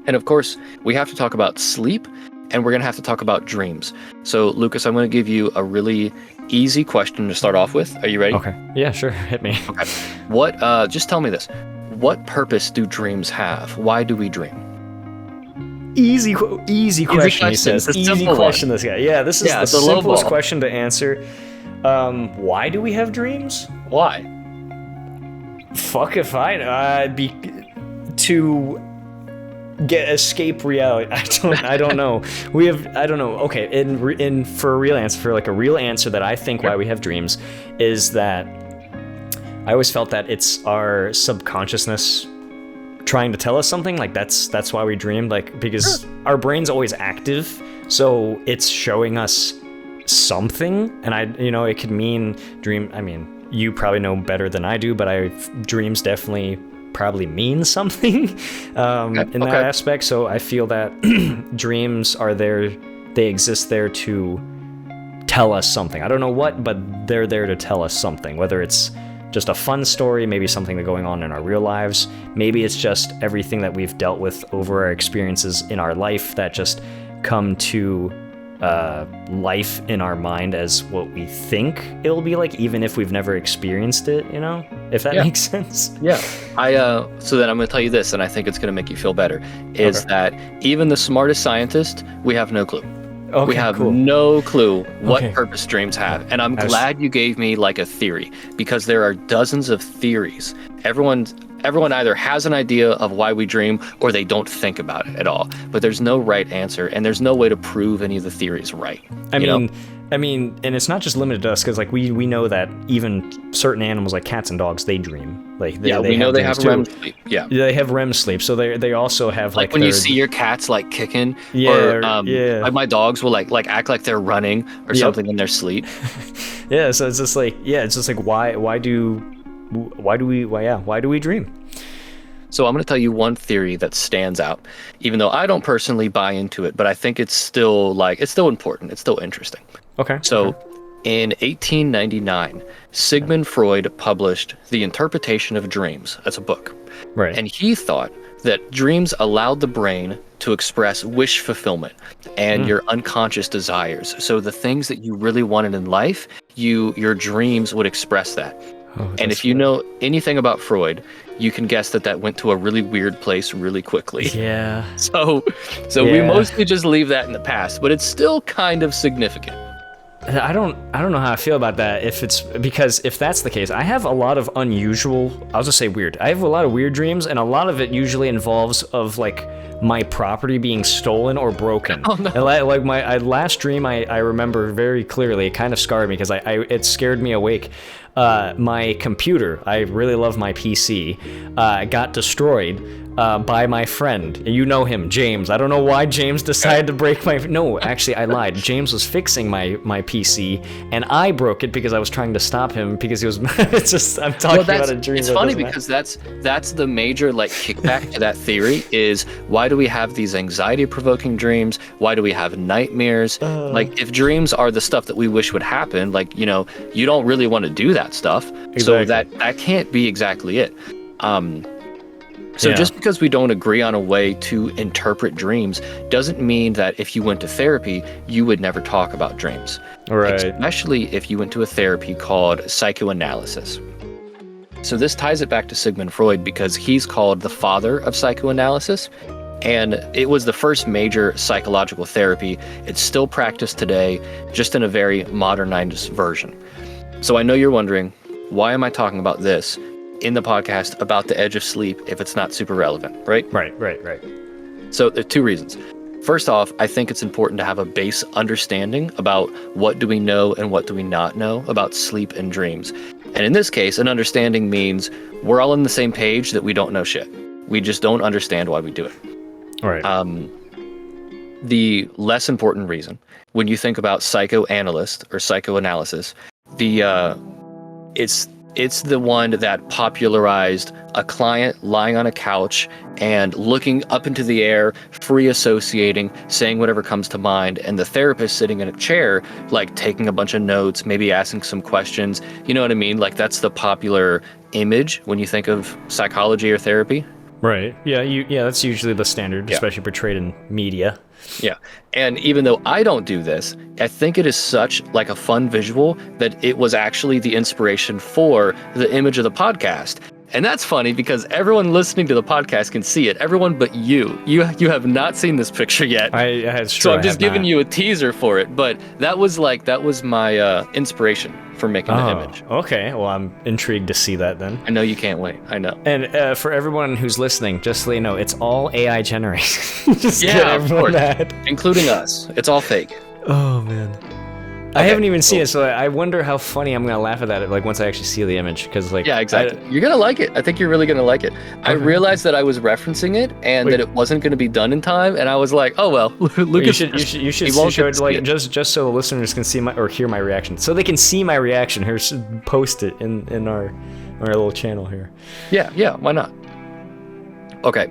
S1: And of course, we have to talk about sleep, and we're going to have to talk about dreams. So, Lucas, I'm going to give you a really easy question to start off with. Are you ready?
S2: Okay. Yeah, sure. Hit me.
S1: Okay. Just tell me this. What purpose do dreams have? Why do we dream?
S2: Easy question, he says. Easy question, this guy. Yeah, this is the simplest question to answer. Why do we have dreams?
S1: Why?
S2: Fuck if to escape reality. I don't know. I don't know. Okay, for a real answer that I think why we have dreams is that I always felt that it's our subconsciousness trying to tell us something. Like that's why we dream, like, because our brain's always active, so it's showing us something. And it could mean dream. I mean, you probably know better than I do, but dreams definitely probably mean something in that aspect. So I feel that dreams are there. They exist there to tell us something. I don't know what, but they're there to tell us something, whether it's just a fun story, maybe something that's going on in our real lives. Maybe it's just everything that we've dealt with over our experiences in our life that just come to life in our mind as what we think it'll be like, even if we've never experienced it, if that makes sense.
S1: Yeah. So then I'm going to tell you this, and I think it's going to make you feel better, is that even the smartest scientist, we have no clue.
S2: Okay,
S1: we have no clue what purpose dreams have. And I'm glad you gave me like a theory, because there are dozens of theories. Everyone either has an idea of why we dream, or they don't think about it at all. But there's no right answer, and there's no way to prove any of the theories right.
S2: I mean, and it's not just limited to us, because like we know that even certain animals like cats and dogs, they dream. Like
S1: we know they have REM sleep. Yeah,
S2: they have REM sleep, so they also have like
S1: when you see your cats like kicking, like my dogs will like act like they're running or something in their sleep.
S2: Yeah, so it's just like why do we dream?
S1: So I'm going to tell you one theory that stands out, even though I don't personally buy into it, but I think it's still important. It's still interesting.
S2: Okay.
S1: So in 1899, Sigmund Freud published The Interpretation of Dreams. That's a book.
S2: Right.
S1: And he thought that dreams allowed the brain to express wish fulfillment and your unconscious desires. So the things that you really wanted in life, your dreams would express that. And if you know anything about Freud, you can guess that went to a really weird place really quickly.
S2: Yeah.
S1: So we mostly just leave that in the past, but it's still kind of significant.
S2: I don't know how I feel about that. Because if that's the case, I have a lot of unusual, I'll just say weird. I have a lot of weird dreams, and a lot of it usually involves of like my property being stolen or broken. Oh, no. Like my last dream, I remember very clearly. It kind of scarred me because it scared me awake. My computer, I really love my PC, got destroyed by my friend. You know him, James. I don't know why James decided to break my... No, actually, I lied. James was fixing my PC, and I broke it because I was trying to stop him because he was... It's just, I'm talking about a dream.
S1: It's funny because that's the major like kickback to that theory is, why do we have these anxiety-provoking dreams? Why do we have nightmares? Like, if dreams are the stuff that we wish would happen, like, you don't really want to do that stuff. Exactly. So that can't be exactly it. Just because we don't agree on a way to interpret dreams doesn't mean that if you went to therapy, you would never talk about dreams.
S2: Right.
S1: Especially if you went to a therapy called psychoanalysis. So this ties it back to Sigmund Freud because he's called the father of psychoanalysis. And it was the first major psychological therapy. It's still practiced today, just in a very modernized version. So I know you're wondering, why am I talking about this in the podcast about the edge of sleep if it's not super relevant, right?
S2: Right.
S1: So there are two reasons. First off, I think it's important to have a base understanding about what do we know and what do we not know about sleep and dreams. And in this case, an understanding means we're all on the same page that we don't know shit. We just don't understand why we do it.
S2: All right.
S1: The less important reason, when you think about psychoanalyst or psychoanalysis, it's It's the one that popularized a client lying on a couch and looking up into the air, free associating, saying whatever comes to mind, and the therapist sitting in a chair, like taking a bunch of notes, maybe asking some questions. You know what I mean? Like that's the popular image when you think of psychology or therapy.
S2: Right. Yeah. That's usually the standard, especially portrayed in media.
S1: Yeah. And even though I don't do this, I think it is such like a fun visual that it was actually the inspiration for the image of the podcast. And that's funny because everyone listening to the podcast can see it. Everyone but you. You have not seen this picture yet. So I'm just giving you a teaser for it. But that was my inspiration for making the image.
S2: Okay. Well, I'm intrigued to see that then.
S1: I know you can't wait. I know.
S2: And for everyone who's listening, just so you know, it's all AI generated. Just
S1: of course. Including us. It's all fake.
S2: Oh, man. I haven't even seen it, so I wonder how funny I'm gonna laugh at that. Like once I actually see the image, because like
S1: exactly. You're gonna like it. I think you're really gonna like it. Okay. I realized that I was referencing it and that it wasn't gonna be done in time, and I was like, oh well.
S2: You should show it like just so the listeners can see or hear my reaction, so they can see my reaction. Here, post it in our little channel here.
S1: Yeah. Why not? Okay.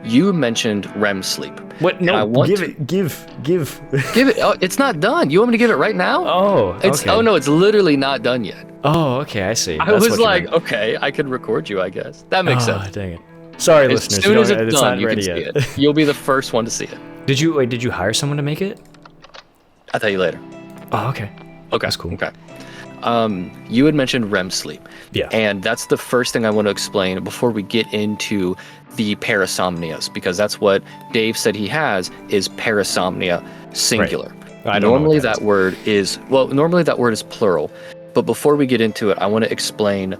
S1: You mentioned REM sleep.
S2: What? No, give it.
S1: Give it. Oh, it's not done. You want me to give it right now?
S2: Oh, okay.
S1: Oh no, it's literally not done yet.
S2: Oh, okay, I see.
S1: I was like, okay, I could record you, I guess. That makes sense.
S2: Dang it. Sorry, listeners.
S1: As soon as it's done,
S2: not
S1: you
S2: ready
S1: can
S2: yet.
S1: see it. You'll be the first one to see it.
S2: Did you hire someone to make it?
S1: I'll tell you later.
S2: Oh, okay.
S1: Okay.
S2: That's cool.
S1: Okay. You had mentioned REM sleep.
S2: Yeah.
S1: And that's the first thing I want to explain before we get into the parasomnias, because that's what Dave said he has is parasomnia singular.
S2: Right.
S1: Normally that word is plural. But before we get into it, I want to explain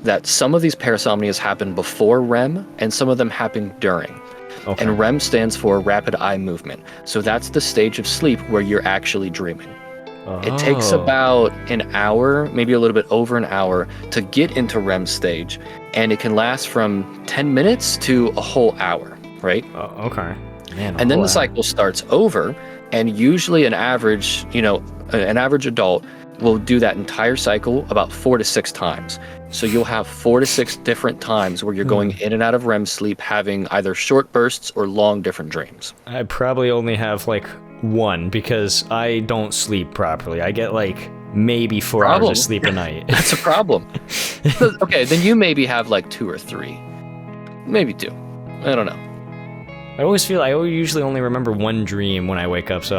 S1: that some of these parasomnias happen before REM and some of them happen during. Okay. And REM stands for rapid eye movement. So that's the stage of sleep where you're actually dreaming. It takes about an hour, maybe a little bit over an hour, to get into REM stage, and it can last from 10 minutes to a whole hour, right?
S2: Okay. Man,
S1: and then the cycle starts over, and usually an average adult will do that entire cycle about 4 to 6 times. So you'll have 4 to 6 different times where you're going in and out of REM sleep, having either short bursts or long different dreams.
S2: I probably only have like one because I don't sleep properly. I get like maybe 4 hours of sleep a night.
S1: That's a problem. Okay, then you maybe have like 2 or 3. Maybe 2. I don't know.
S2: I usually only remember one dream when I wake up, so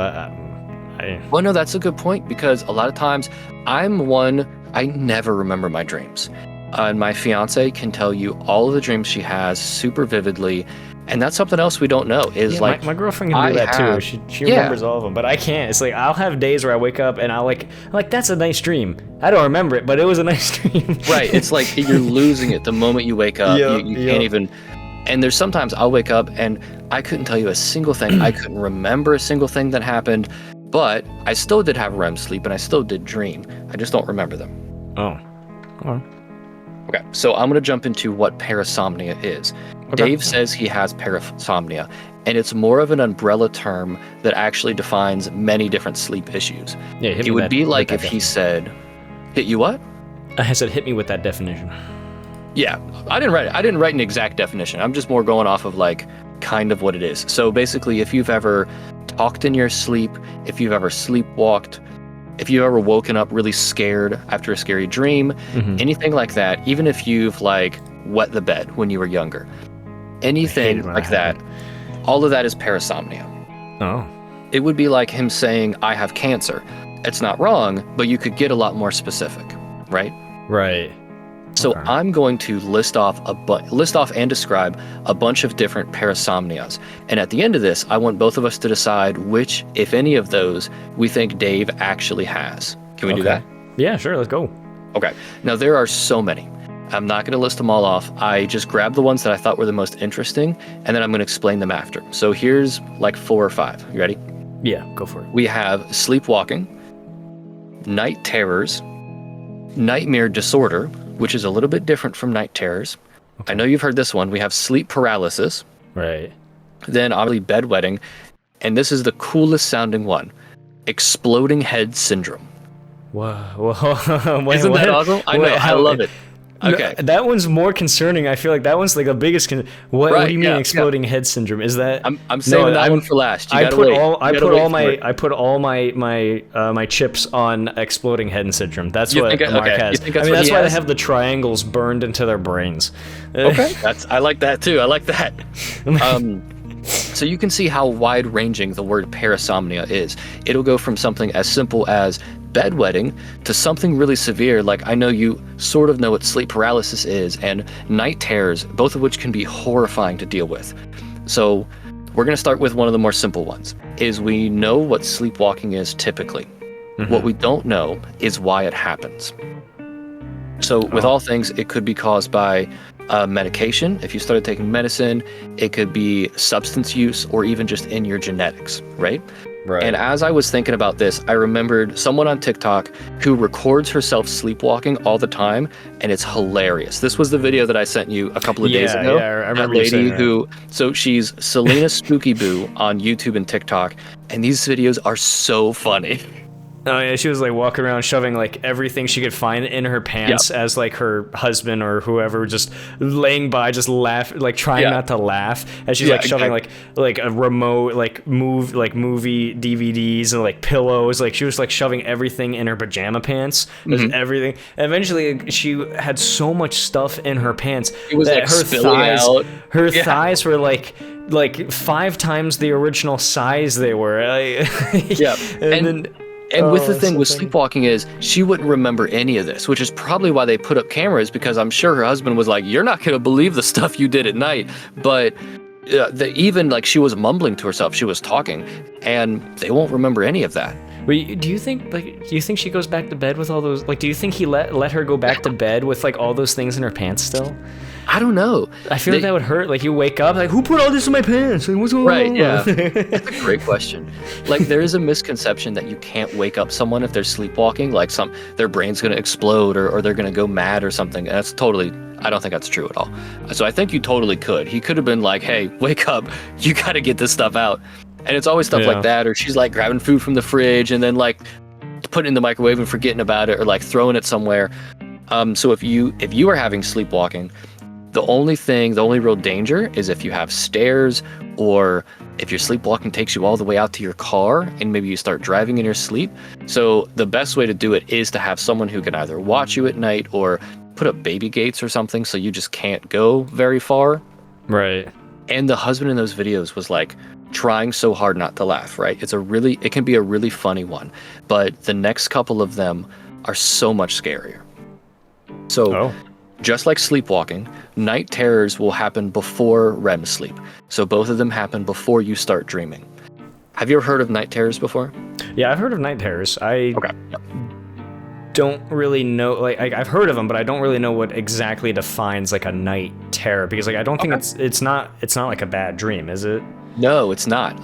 S1: Well, no, that's a good point, because a lot of times I never remember my dreams. And my fiance can tell you all of the dreams she has super vividly. And that's something else we don't know is like
S2: my girlfriend can do that too. She remembers all of them, but I can't. It's like I'll have days where I wake up and I'm like that's a nice dream. I don't remember it, but it was a nice dream.
S1: Right. It's like you're losing it the moment you wake up. You can't even. And there's sometimes I'll wake up and I couldn't tell you a single thing. I couldn't remember a single thing that happened, but I still did have REM sleep and I still did dream. I just don't remember them.
S2: Oh.
S1: Okay, so I'm going to jump into what parasomnia is. Okay. Dave says he has parasomnia, and it's more of an umbrella term that actually defines many different sleep issues.
S2: Yeah,
S1: it would be like if he said, hit you what?
S2: I said, hit me with that definition.
S1: Yeah, I didn't write an exact definition. I'm just more going off of like kind of what it is. So basically, if you've ever talked in your sleep, if you've ever sleepwalked, if you've ever woken up really scared after a scary dream, anything like that, even if you've like wet the bed when you were younger, anything like that, all of that is parasomnia.
S2: Oh.
S1: It would be like him saying, I have cancer. It's not wrong, but you could get a lot more specific, right?
S2: Right.
S1: So I'm going to list off and describe a bunch of different parasomnias. And at the end of this, I want both of us to decide which, if any of those, we think Dave actually has. Can we do that?
S2: Yeah, sure. Let's go.
S1: Okay. Now, there are so many. I'm not going to list them all off. I just grabbed the ones that I thought were the most interesting, and then I'm going to explain them after. So here's like 4 or 5. You ready?
S2: Yeah, go for it.
S1: We have sleepwalking, night terrors, nightmare disorder, which is a little bit different from night terrors. Okay. I know you've heard this one. We have sleep paralysis.
S2: Right.
S1: Then obviously bedwetting. And this is the coolest sounding one. Exploding head syndrome.
S2: Whoa. Wait,
S1: Isn't that awesome? I know. I love it. Okay.
S2: No, that one's more concerning. I feel like that one's like the biggest. What do you mean exploding head syndrome? Is that?
S1: I'm saving that one for last.
S2: I put all my chips on exploding head syndrome. That's what Mark has. That's why they have the triangles burned into their brains.
S1: Okay, I like that too. I like that. So you can see how wide-ranging the word parasomnia is. It'll go from something as simple as bedwetting to something really severe, like I know you sort of know what sleep paralysis is, and night terrors, both of which can be horrifying to deal with. So we're going to start with one of the more simple ones, is we know what sleepwalking is typically. Mm-hmm. What we don't know is why it happens. So with all things, it could be caused by medication. If you started taking medicine, it could be substance use or even just in your genetics, right? Right. And as I was thinking about this, I remembered someone on TikTok who records herself sleepwalking all the time, and it's hilarious. This was the video that I sent you a couple of days ago.
S2: Yeah, I remember
S1: that lady who, so she's Selena Spooky Boo on YouTube and TikTok, and these videos are so funny.
S2: Oh yeah, she was like walking around shoving like everything she could find in her pants as like her husband or whoever just laying by, just trying not to laugh as she's like shoving like a remote, like movie DVDs and like pillows. Like she was like shoving everything in her pajama pants, everything. And eventually she had so much stuff in her pants that her thighs were like 5 times the original size they were.
S1: And with the thing with sleepwalking is she wouldn't remember any of this, which is probably why they put up cameras, because I'm sure her husband was like, you're not going to believe the stuff you did at night. But even like she was mumbling to herself, she was talking, and they won't remember any of that.
S2: Wait, do you think she goes back to bed with all those, like, do you think he let her go back to bed with like all those things in her pants still?
S1: I don't know.
S2: I feel like that would hurt. Like you wake up, like, who put all this in my pants? Like, what's going on?
S1: Right, yeah. That's a great question. Like, there is a misconception that you can't wake up someone if they're sleepwalking, like their brain's going to explode or they're going to go mad or something. And that's totally, I don't think that's true at all. So I think you totally could. He could have been like, hey, wake up. You got to get this stuff out. And it's always stuff like that. Or she's like grabbing food from the fridge and then like putting it in the microwave and forgetting about it, or like throwing it somewhere. So if you are having sleepwalking, the only real danger is if you have stairs, or if your sleepwalking takes you all the way out to your car and maybe you start driving in your sleep. So the best way to do it is to have someone who can either watch you at night or put up baby gates or something so you just can't go very far.
S2: Right.
S1: And the husband in those videos was like trying so hard not to laugh, right? It can be a really funny one, but the next couple of them are so much scarier. So just like sleepwalking, night terrors will happen before REM sleep. So both of them happen before you start dreaming. Have you ever heard of night terrors before?
S2: Yeah, I've heard of night terrors. Don't really know, like I've heard of them, but I don't really know what exactly defines like a night terror, because like I don't think it's not like a bad dream, is it?
S1: No, it's not.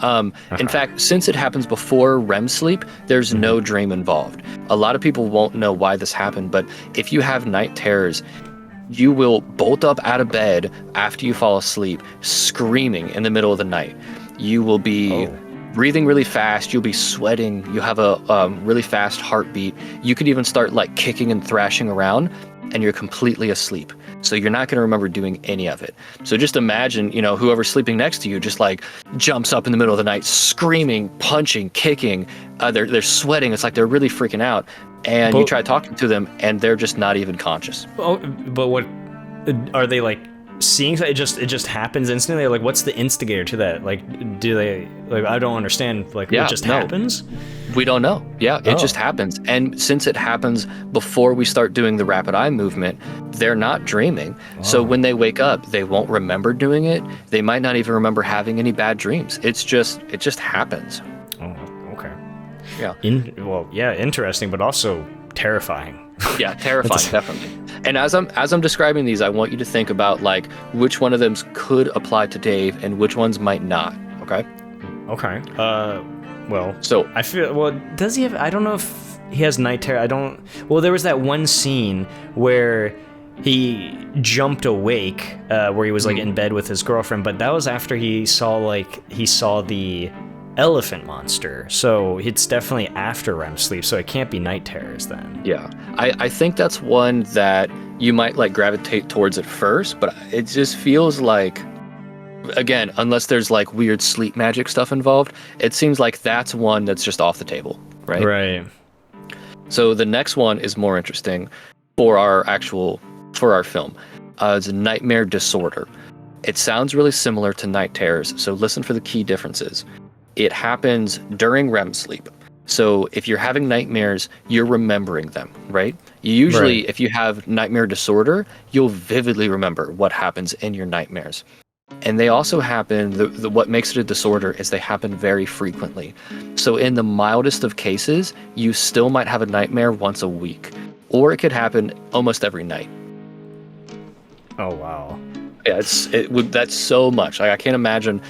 S1: In fact, since it happens before REM sleep, there's no dream involved. A lot of people won't know why this happened, but if you have night terrors, you will bolt up out of bed after you fall asleep, screaming in the middle of the night. You will be breathing really fast. You'll be sweating. You have a really fast heartbeat. You could even start like kicking and thrashing around, and you're completely asleep. So you're not going to remember doing any of it. So just imagine, whoever's sleeping next to you just like jumps up in the middle of the night, screaming, punching, kicking. They're sweating. It's like they're really freaking out. And you try talking to them, and they're just not even conscious.
S2: Oh, but what are they like seeing? It just happens instantly. Like, what's the instigator to that? Like, do they like? I don't understand. Like, it just happens.
S1: We don't know. Yeah, it just happens. And since it happens before we start doing the rapid eye movement, they're not dreaming. So when they wake up, they won't remember doing it. They might not even remember having any bad dreams. It just happens.
S2: Oh, okay.
S1: Yeah.
S2: Interesting, but also terrifying.
S1: Yeah, terrifying, definitely. And as I'm describing these, I want you to think about like which one of them could apply to Dave and which ones might not. Okay.
S2: Okay. I feel. Well, does he have? I don't know if he has night terror. Well, there was that one scene where he jumped awake, where he was like in bed with his girlfriend, but that was after he saw the elephant monster. So it's definitely after REM sleep. So it can't be night terrors then.
S1: Yeah, I think that's one that you might like gravitate towards at first, but it just feels like, again, unless there's like weird sleep magic stuff involved, it seems like that's one that's just off the table, right?
S2: Right.
S1: So the next one is more interesting for our film. It's a nightmare disorder. It sounds really similar to night terrors, so listen for the key differences. It happens during REM sleep. So if you're having nightmares, you're remembering them, right? Usually, if you have nightmare disorder, you'll vividly remember what happens in your nightmares. And they also happen, what makes it a disorder is they happen very frequently. So in the mildest of cases, you still might have a nightmare once a week, or it could happen almost every night.
S2: Oh, wow.
S1: Yeah, that's so much. Like, I can't imagine.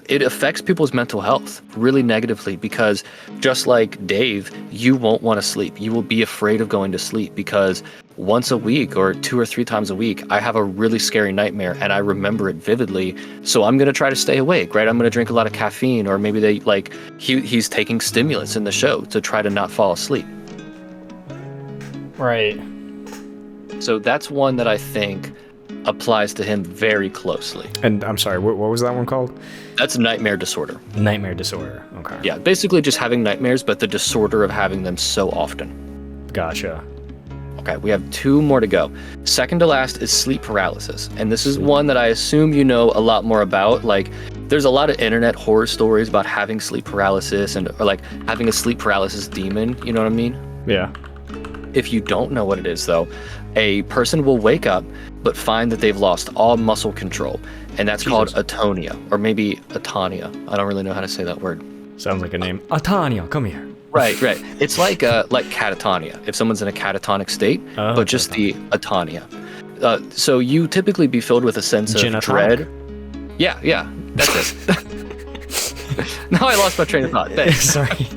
S1: It affects people's mental health really negatively because just like Dave, you won't want to sleep. You will be afraid of going to sleep because once a week or 2 or 3 times a week, I have a really scary nightmare and I remember it vividly. So I'm going to try to stay awake, right? I'm going to drink a lot of caffeine, or maybe he's taking stimulants in the show to try to not fall asleep.
S2: Right.
S1: So that's one that I think applies to him very closely.
S2: And I'm sorry, what was that one called?
S1: That's nightmare disorder.
S2: Nightmare disorder. Okay.
S1: Yeah, basically just having nightmares, but the disorder of having them so often.
S2: Gotcha.
S1: Okay, we have 2 more to go. Second to last is sleep paralysis. And this is one that I assume you know a lot more about. Like, there's a lot of internet horror stories about having sleep paralysis or like having a sleep paralysis demon, you know what I mean?
S2: Yeah.
S1: If you don't know what it is, though, a person will wake up but find that they've lost all muscle control, and that's called atonia, or maybe atania. I don't really know how to say that word.
S2: Sounds like a name. Atania, come here.
S1: Right. It's like catatonia, if someone's in a catatonic state, but just the atania. So you typically be filled with a sense of dread. Yeah, that's it. Now I lost my train of thought. Thanks.
S2: Sorry.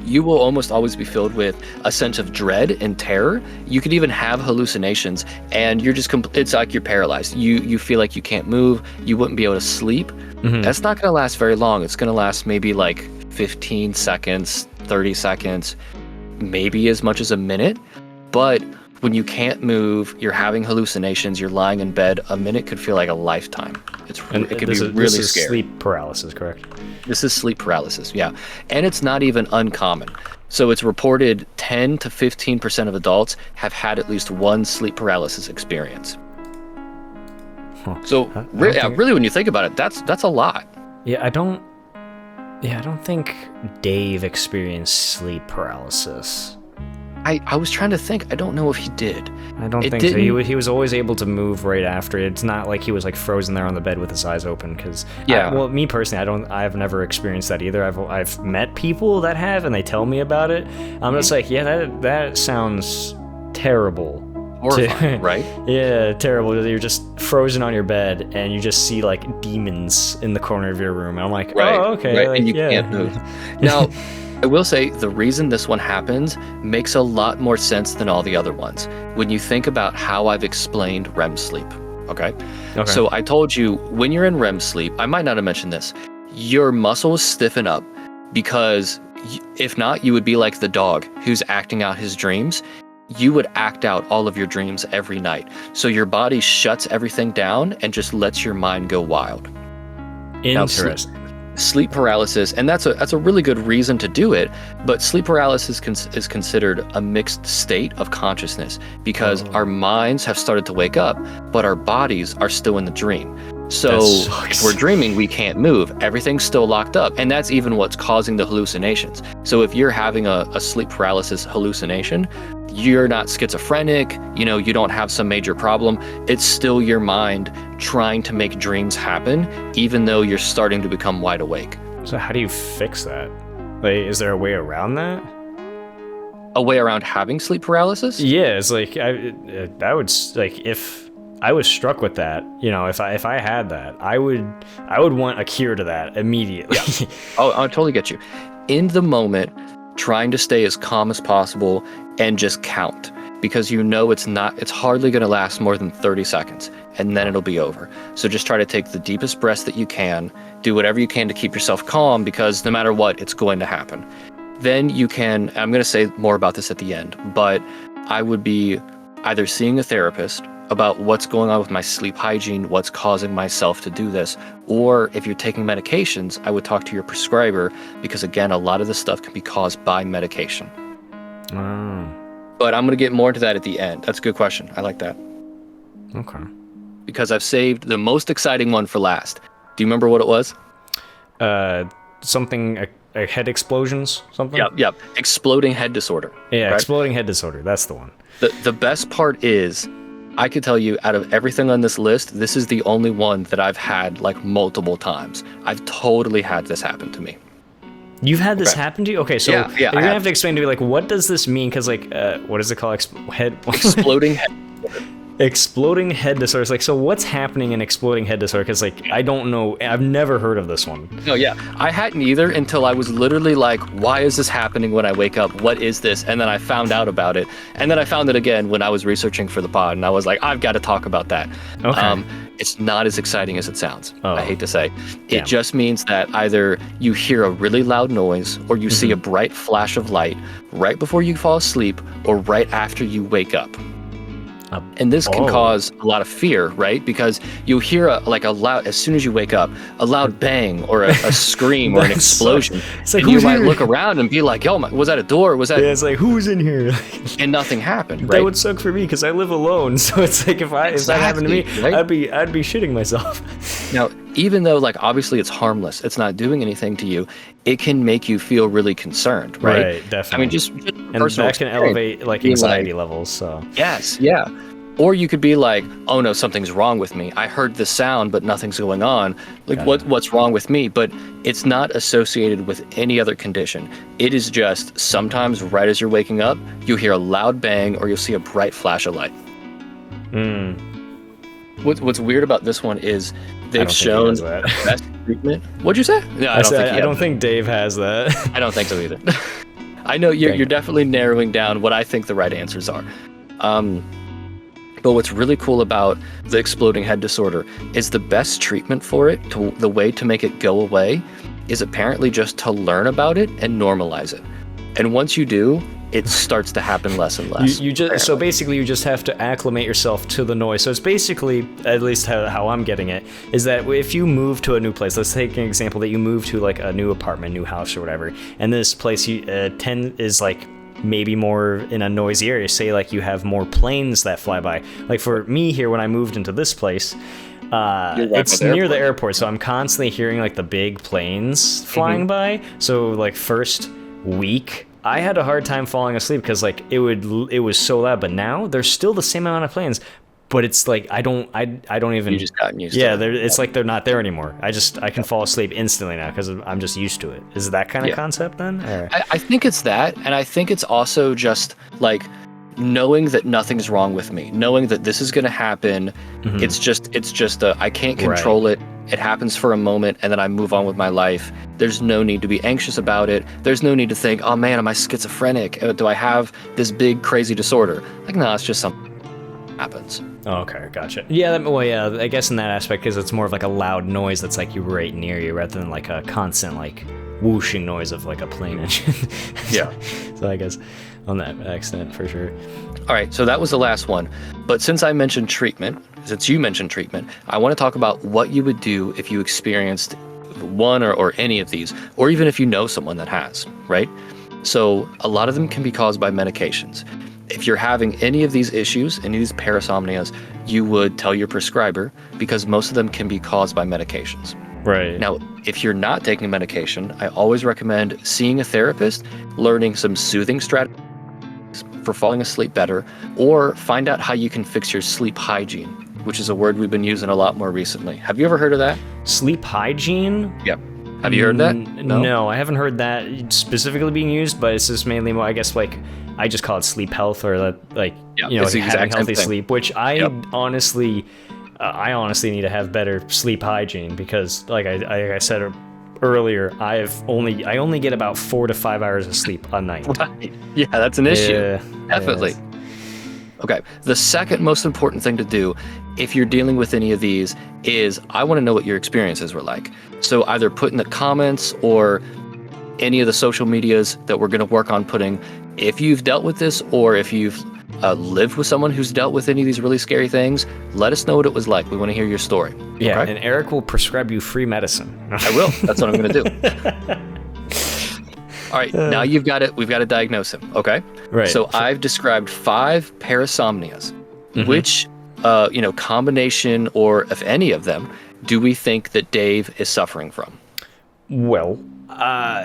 S1: You will almost always be filled with a sense of dread and terror. You could even have hallucinations, and you're just it's like you're paralyzed. You feel like you can't move. You wouldn't be able to sleep. Mm-hmm. That's not going to last very long. It's going to last maybe like 15 seconds, 30 seconds, maybe as much as a minute. But when you can't move, you're having hallucinations, you're lying in bed, a minute could feel like a lifetime. It could be really
S2: this is
S1: scary.
S2: Sleep paralysis, correct?
S1: This is sleep paralysis, yeah. And it's not even uncommon. So it's reported 10 to 15% of adults have had at least one sleep paralysis experience. Huh. So really, when you think about it, that's a lot.
S2: Yeah, I don't think Dave experienced sleep paralysis.
S1: I was trying to think. I don't know if he did.
S2: I don't think so. He was always able to move right after. It's not like he was like frozen there on the bed with his eyes open. Because me personally, I've never experienced that either. I've met people that have, and they tell me about it. I'm just like, yeah, that sounds terrible.
S1: Horrifying, right?
S2: Yeah, terrible. You're just frozen on your bed, and you just see like demons in the corner of your room. And I'm like, oh, okay.
S1: Right,
S2: like,
S1: and you can't move. Now, I will say the reason this one happens makes a lot more sense than all the other ones when you think about how I've explained REM sleep, okay? So I told you when you're in REM sleep, I might not have mentioned this, your muscles stiffen up because if not, you would be like the dog who's acting out his dreams. You would act out all of your dreams every night. So your body shuts everything down and just lets your mind go wild.
S2: Interesting.
S1: Sleep paralysis, and that's a really good reason to do it, but sleep paralysis is considered a mixed state of consciousness because our minds have started to wake up, but our bodies are still in the dream. So if we're dreaming, we can't move. Everything's still locked up, and that's even what's causing the hallucinations. So if you're having a sleep paralysis hallucination, you're not schizophrenic, you don't have some major problem. It's still your mind trying to make dreams happen, even though you're starting to become wide awake.
S2: So how do you fix that? Like, is there a way around that?
S1: A way around having sleep paralysis?
S2: Yeah, it's like I would like if I was struck with that, if I had that, I would want a cure to that immediately.
S1: Yeah. Oh, I totally get you. In the moment, trying to stay as calm as possible and just count. because you know it's hardly going to last more than 30 seconds, and then it'll be over. So just try to take the deepest breaths that you can, do whatever you can to keep yourself calm, because no matter what, it's going to happen. Then you can, I'm going to say more about this at the end, but I would be either seeing a therapist about what's going on with my sleep hygiene, what's causing myself to do this, or if you're taking medications, I would talk to your prescriber, because again, a lot of this stuff can be caused by medication. But I'm going to get more into that at the end. That's a good question. I like that.
S2: Okay.
S1: Because I've saved the most exciting one for last. Do you remember what it was?
S2: Something, head explosions, something?
S1: Yep. Exploding head disorder.
S2: Yeah,
S1: right?
S2: Exploding head disorder. That's the one.
S1: The best part is, I could tell you, out of everything on this list, this is the only one that I've had like multiple times. I've totally had this happen to me.
S2: You've had this happen to you? Okay, so
S1: yeah,
S2: you're going to have to explain to me, like, what does this mean? Because, like, what is it called?
S1: Exploding head disorder.
S2: Exploding head disorder. It's like, so what's happening in exploding head disorder? Because, like, I don't know. I've never heard of this one.
S1: No, yeah. I hadn't either until I was literally like, why is this happening when I wake up? What is this? And then I found out about it. And then I found it again when I was researching for the pod. And I was like, I've got to talk about that.
S2: Okay.
S1: It's not as exciting as it sounds.
S2: Oh.
S1: I hate to say.
S2: Damn.
S1: It just means that either you hear a really loud noise, or you see a bright flash of light right before you fall asleep, or right after you wake up. And this can cause a lot of fear, right? Because you hear a loud, as soon as you wake up, a loud bang or a scream or an explosion.
S2: It's like,
S1: and you
S2: who's
S1: might
S2: here?
S1: Look around and be like, yo, was that a door? Was that?
S2: Yeah, it's like, who's in here?
S1: And nothing happened, right?
S2: That would suck for me because I live alone. So it's like, if that happened to me,
S1: right?
S2: I'd be shitting myself.
S1: Now, even though like obviously it's harmless, it's not doing anything to you, it can make you feel really concerned, right?
S2: Right, definitely.
S1: I mean, just
S2: And
S1: personal
S2: that can
S1: experience.
S2: elevate like anxiety levels. So
S1: Yes, yeah. Or you could be like, oh no, something's wrong with me. I heard the sound, but nothing's going on. Like, what's wrong with me? But it's not associated with any other condition. It is just sometimes right as you're waking up, you hear a loud bang or you'll see a bright flash of light. What's weird about this one is they've shown the best treatment. What'd you say? No,
S2: I don't think Dave has that.
S1: I don't think so either. I know you're definitely narrowing down what I think the right answers are. But what's really cool about the exploding head disorder is the best treatment for it, the way to make it go away, is apparently just to learn about it and normalize it. And once you do, it starts to happen less and less.
S2: So basically you just have to acclimate yourself to the noise. So it's basically, at least how I'm getting it, is that if you move to a new place, let's take an example that you move to like a new apartment, new house or whatever, and this place is like maybe more in a noisy area. Say like you have more planes that fly by. Like for me here, when I moved into this place, it's near the airport, so I'm constantly hearing like the big planes flying by. So like first week, I had a hard time falling asleep because like it was so loud. But now there's still the same amount of planes, but it's like I don't even.
S1: You just gotten used to it.
S2: Yeah, it's like they're not there anymore. I can fall asleep instantly now because I'm just used to it. Is it that kind of concept then?
S1: I think it's that, and I think it's also just like knowing that nothing's wrong with me, knowing that this is going to happen. It's just I can't control it. It happens for a moment, and then I move on with my life. There's no need to be anxious about it. There's no need to think, oh man, am I schizophrenic? Do I have this big crazy disorder? Like, no, it's just something that happens.
S2: Oh, okay, gotcha. Yeah, I guess in that aspect, because it's more of like a loud noise that's like right near you, rather than like a constant like whooshing noise of like a plane engine.
S1: Yeah.
S2: So I guess on that extent, for sure.
S1: All right, so that was the last one. But since you mentioned treatment, I want to talk about what you would do if you experienced one or any of these, or even if you know someone that has, right? So a lot of them can be caused by medications. If you're having any of these issues, any of these parasomnias, you would tell your prescriber, because most of them can be caused by medications.
S2: Right.
S1: Now, if you're not taking medication, I always recommend seeing a therapist, learning some soothing strategies for falling asleep better, or find out how you can fix your sleep hygiene, which is a word we've been using a lot more recently. Have you ever heard of that?
S2: Sleep hygiene?
S1: Yep. Have you heard that?
S2: No, I haven't heard that specifically being used, but it's just mainly more, I guess, like, I just call it sleep health, or having healthy sleep, which I honestly need to have better sleep hygiene, because like I said earlier, I only get about 4 to 5 hours of sleep a night.
S1: Right. Yeah, that's an issue. Definitely. Okay. The second most important thing to do if you're dealing with any of these is I want to know what your experiences were like. So either put in the comments or any of the social medias that we're going to work on putting, if you've dealt with this or if you've lived with someone who's dealt with any of these really scary things, let us know what it was like. We want to hear your story.
S2: Yeah,
S1: okay?
S2: And Eric will prescribe you free medicine.
S1: I will. That's what I'm going to do. All right, now you've got it. We've got to diagnose him, okay?
S2: Right.
S1: So I've described 5 parasomnias. Which, combination or if any of them, do we think that Dave is suffering from?
S2: Well,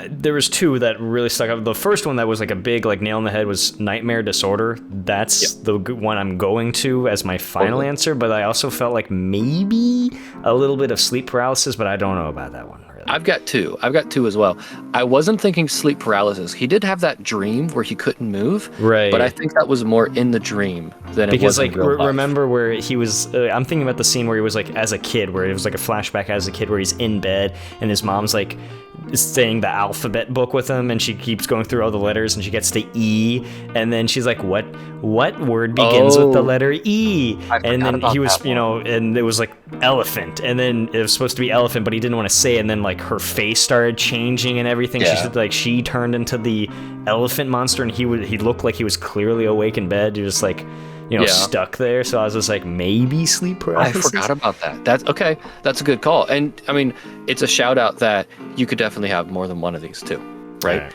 S2: there was 2 that really stuck out. The first one that was like a big like nail in the head was nightmare disorder. That's the one I'm going to as my final answer. But I also felt like maybe a little bit of sleep paralysis, but I don't know about that one.
S1: I've got 2. I've got 2 as well. I wasn't thinking sleep paralysis. He did have that dream where he couldn't move.
S2: Right.
S1: But I think that was more in the dream than it was in real life.
S2: Remember where he was, I'm thinking about the scene where he was like as a kid, where it was like a flashback as a kid where he's in bed and his mom's like saying the alphabet book with him and she keeps going through all the letters and she gets to E and then she's like, what word begins with the letter E? And then he was, and it was like elephant and then it was supposed to be elephant, but he didn't want to say it. And then like her face started changing and everything. She said like she turned into the elephant monster and he looked like he was clearly awake in bed. He was like, stuck there. So I was just like, maybe sleep paralysis.
S1: I forgot about that. That's okay. That's a good call. And I mean, it's a shout out that you could definitely have more than one of these too, right?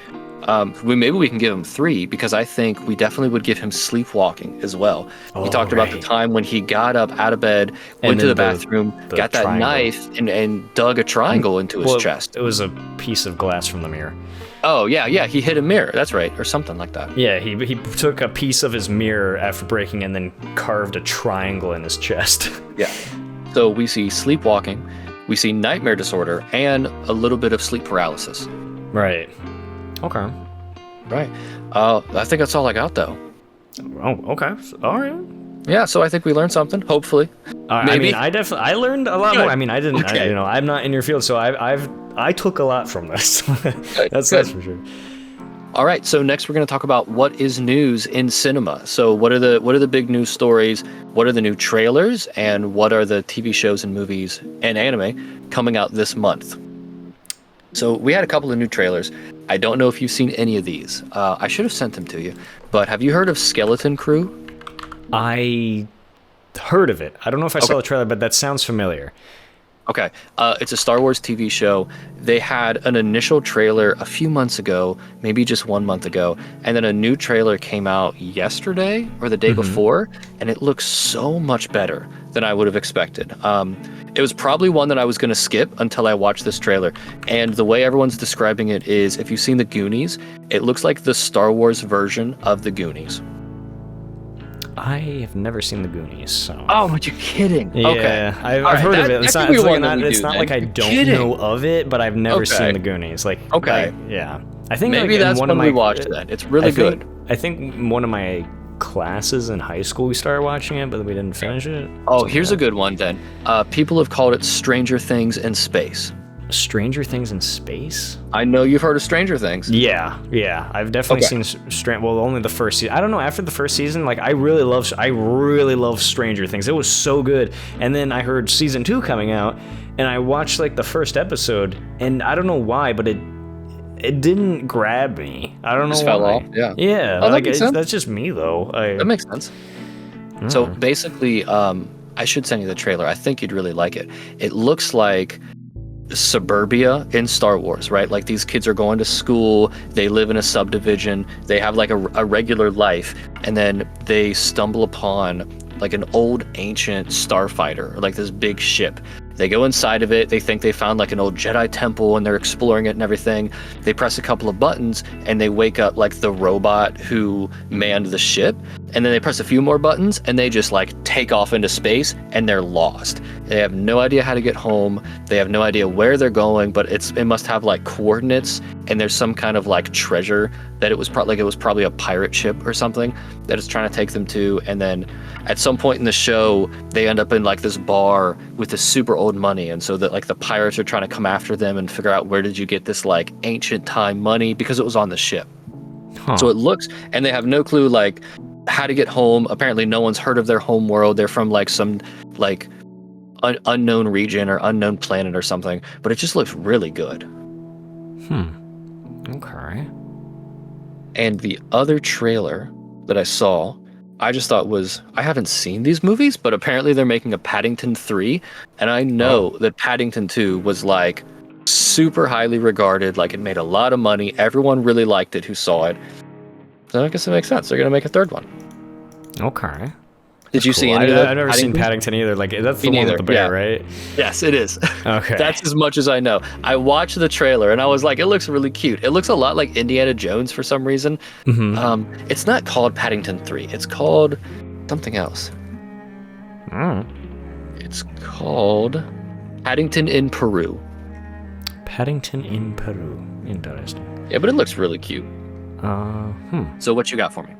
S1: Maybe we can give him 3 because I think we definitely would give him sleepwalking as well. He talked about the time when he got up out of bed, went to the bathroom, got that knife and dug a triangle into his chest.
S2: It was a piece of glass from the mirror.
S1: Oh, yeah, he hit a mirror. That's right, or something like that.
S2: Yeah, he took a piece of his mirror after breaking and then carved a triangle in his chest.
S1: Yeah. So we see sleepwalking, we see nightmare disorder, and a little bit of sleep paralysis.
S2: Right. Okay.
S1: Right. I think that's all I got, though.
S2: Oh, okay. All right.
S1: Yeah, so I think we learned something, hopefully.
S2: Maybe. I mean, I learned a lot more. I mean, I didn't,
S1: okay.
S2: I'm not in your field, so I took a lot from this. That's for sure.
S1: All right, so next we're going to talk about what is news in cinema. So what are the big news stories? What are the new trailers? And what are the TV shows and movies and anime coming out this month? So we had a couple of new trailers. I don't know if you've seen any of these. I should have sent them to you. But have you heard of Skeleton Crew?
S2: I heard of it. I don't know if I saw the trailer, but that sounds familiar.
S1: Okay. It's a Star Wars TV show. They had an initial trailer a few months ago, maybe just 1 month ago, and then a new trailer came out yesterday or the day before, and it looks so much better than I would have expected. It was probably one that I was going to skip until I watched this trailer. And the way everyone's describing it is, if you've seen The Goonies, it looks like the Star Wars version of The Goonies.
S2: I have never seen The Goonies, so.
S1: Oh, but you're kidding.
S2: Yeah,
S1: okay.
S2: I've heard of it. It's not like I don't know of it, but I've never seen The Goonies. Like,
S1: okay.
S2: I think
S1: maybe
S2: like
S1: that's when we watched that. It's really good.
S2: I think one of my classes in high school we started watching it, but we didn't finish it.
S1: Oh, here's a good one then. People have called it Stranger Things in Space.
S2: Stranger Things in Space?
S1: I know you've heard of Stranger Things.
S2: Yeah. I've definitely seen only the first season. I don't know, after the first season, like I really love Stranger Things. It was so good. And then I heard season 2 coming out, and I watched like the first episode, and I don't know why, but it didn't grab me. I don't know why.
S1: Fell off. Yeah.
S2: Yeah.
S1: Oh,
S2: like that's just me though.
S1: That makes sense. So basically, I should send you the trailer. I think you'd really like it. It looks like suburbia in Star Wars, right? Like these kids are going to school, they live in a subdivision, they have like a regular life, and then they stumble upon like an old ancient starfighter, or like this big ship. They go inside of it, they think they found like an old Jedi temple and they're exploring it and everything. They press a couple of buttons and they wake up like the robot who manned the ship. And then they press a few more buttons and they just like take off into space and they're lost. They have no idea how to get home. They have no idea where they're going, but it must have like coordinates, and there's some kind of like treasure that it was probably a pirate ship or something that it's trying to take them to. And then at some point in the show, they end up in like this bar with this super old money, and so that like the pirates are trying to come after them and figure out where did you get this like ancient time money, because it was on the ship. So it looks, and they have no clue like how to get home. Apparently, no one's heard of their home world. They're from like some like unknown region or unknown planet or something. But it just looks really good.
S2: Okay.
S1: And the other trailer that I saw, I just thought was, I haven't seen these movies, but apparently they're making a Paddington 3, and I know that Paddington 2 was like super highly regarded, like it made a lot of money, everyone really liked it who saw it. So I guess it makes sense. They're gonna make a third one.
S2: Okay.
S1: Did you see any of that?
S2: I've never seen Paddington either. Like, that's the one with the bear, right?
S1: Yes, it is.
S2: Okay.
S1: That's as much as I know. I watched the trailer and I was like, it looks really cute. It looks a lot like Indiana Jones for some reason. It's not called Paddington 3. It's called something else. It's called Paddington in Peru.
S2: Paddington in Peru. Interesting.
S1: Yeah, but it looks really cute. So what you got for me?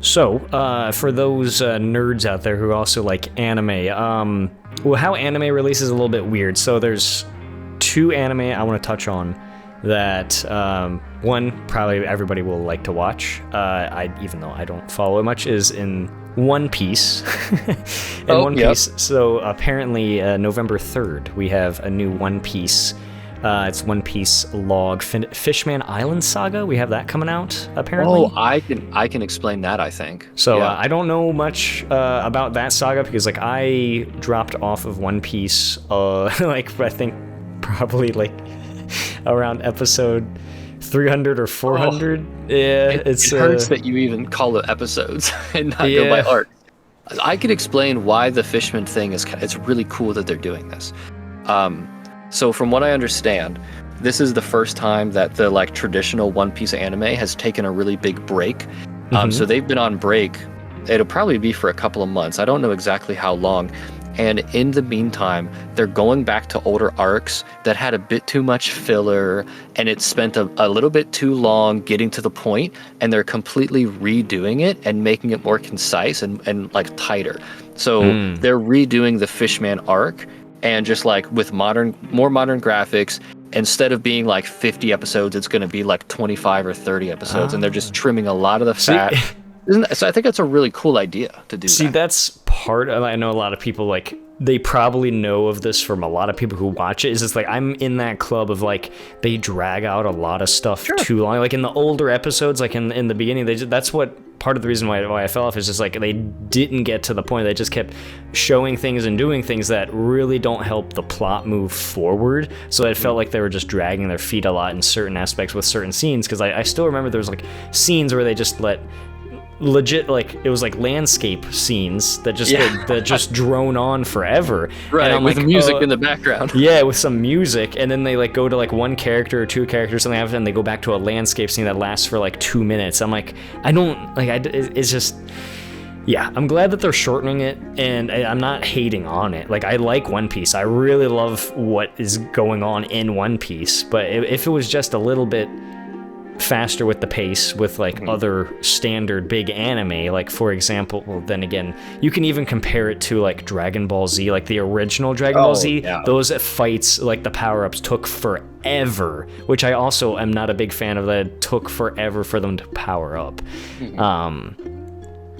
S2: So, for those nerds out there who also like anime, well, how anime releases is a little bit weird. So there's 2 anime I want to touch on that, one probably everybody will like to watch, even though I don't follow it much, is in One Piece. Piece. So apparently November 3rd, we have a new One Piece. It's One Piece log Fishman Island Saga. We have that coming out apparently.
S1: Oh, I can explain that, I think.
S2: So I don't know much about that saga because like I dropped off of One Piece like I think probably like around episode 300 or 400. It
S1: hurts that you even call it episodes and not go by art. I could explain why the Fishman thing is. It's really cool that they're doing this. So from what I understand, this is the first time that the like traditional One Piece anime has taken a really big break. So they've been on break. It'll probably be for a couple of months. I don't know exactly how long. And in the meantime, they're going back to older arcs that had a bit too much filler and it spent a little bit too long getting to the point, and they're completely redoing it and making it more concise and like tighter. So they're redoing the Fishman arc, and just like with more modern graphics, instead of being like 50 episodes, it's going to be like 25 or 30 episodes, and they're just trimming a lot of the fat. So I think that's a really cool idea to do.
S2: That's part of, I know a lot of people like, they probably know of this from a lot of people who watch it, is it's like I'm in that club of like they drag out a lot of stuff too long. Like in the older episodes, like in the beginning, that's what part of the reason why I fell off is just like they didn't get to the point. They just kept showing things and doing things that really don't help the plot move forward. So it felt like they were just dragging their feet a lot in certain aspects with certain scenes. Because I still remember there was like scenes where they just let legit, like it was like landscape scenes that just drone on forever,
S1: right?
S2: And
S1: with like, music in the background,
S2: with some music, and then they like go to like one character or two characters, something happens, and they go back to a landscape scene that lasts for like 2 minutes. I'm like, it's just, I'm glad that they're shortening it, and I'm not hating on it. Like I like One Piece, I really love what is going on in One Piece, but if it was just a little bit faster with the pace with like other standard big anime, like for example, well then again you can even compare it to like Dragon Ball Z, like the original Dragon Ball Z. Those fights, like the power-ups took forever, which I also am not a big fan of, that it took forever for them to power up.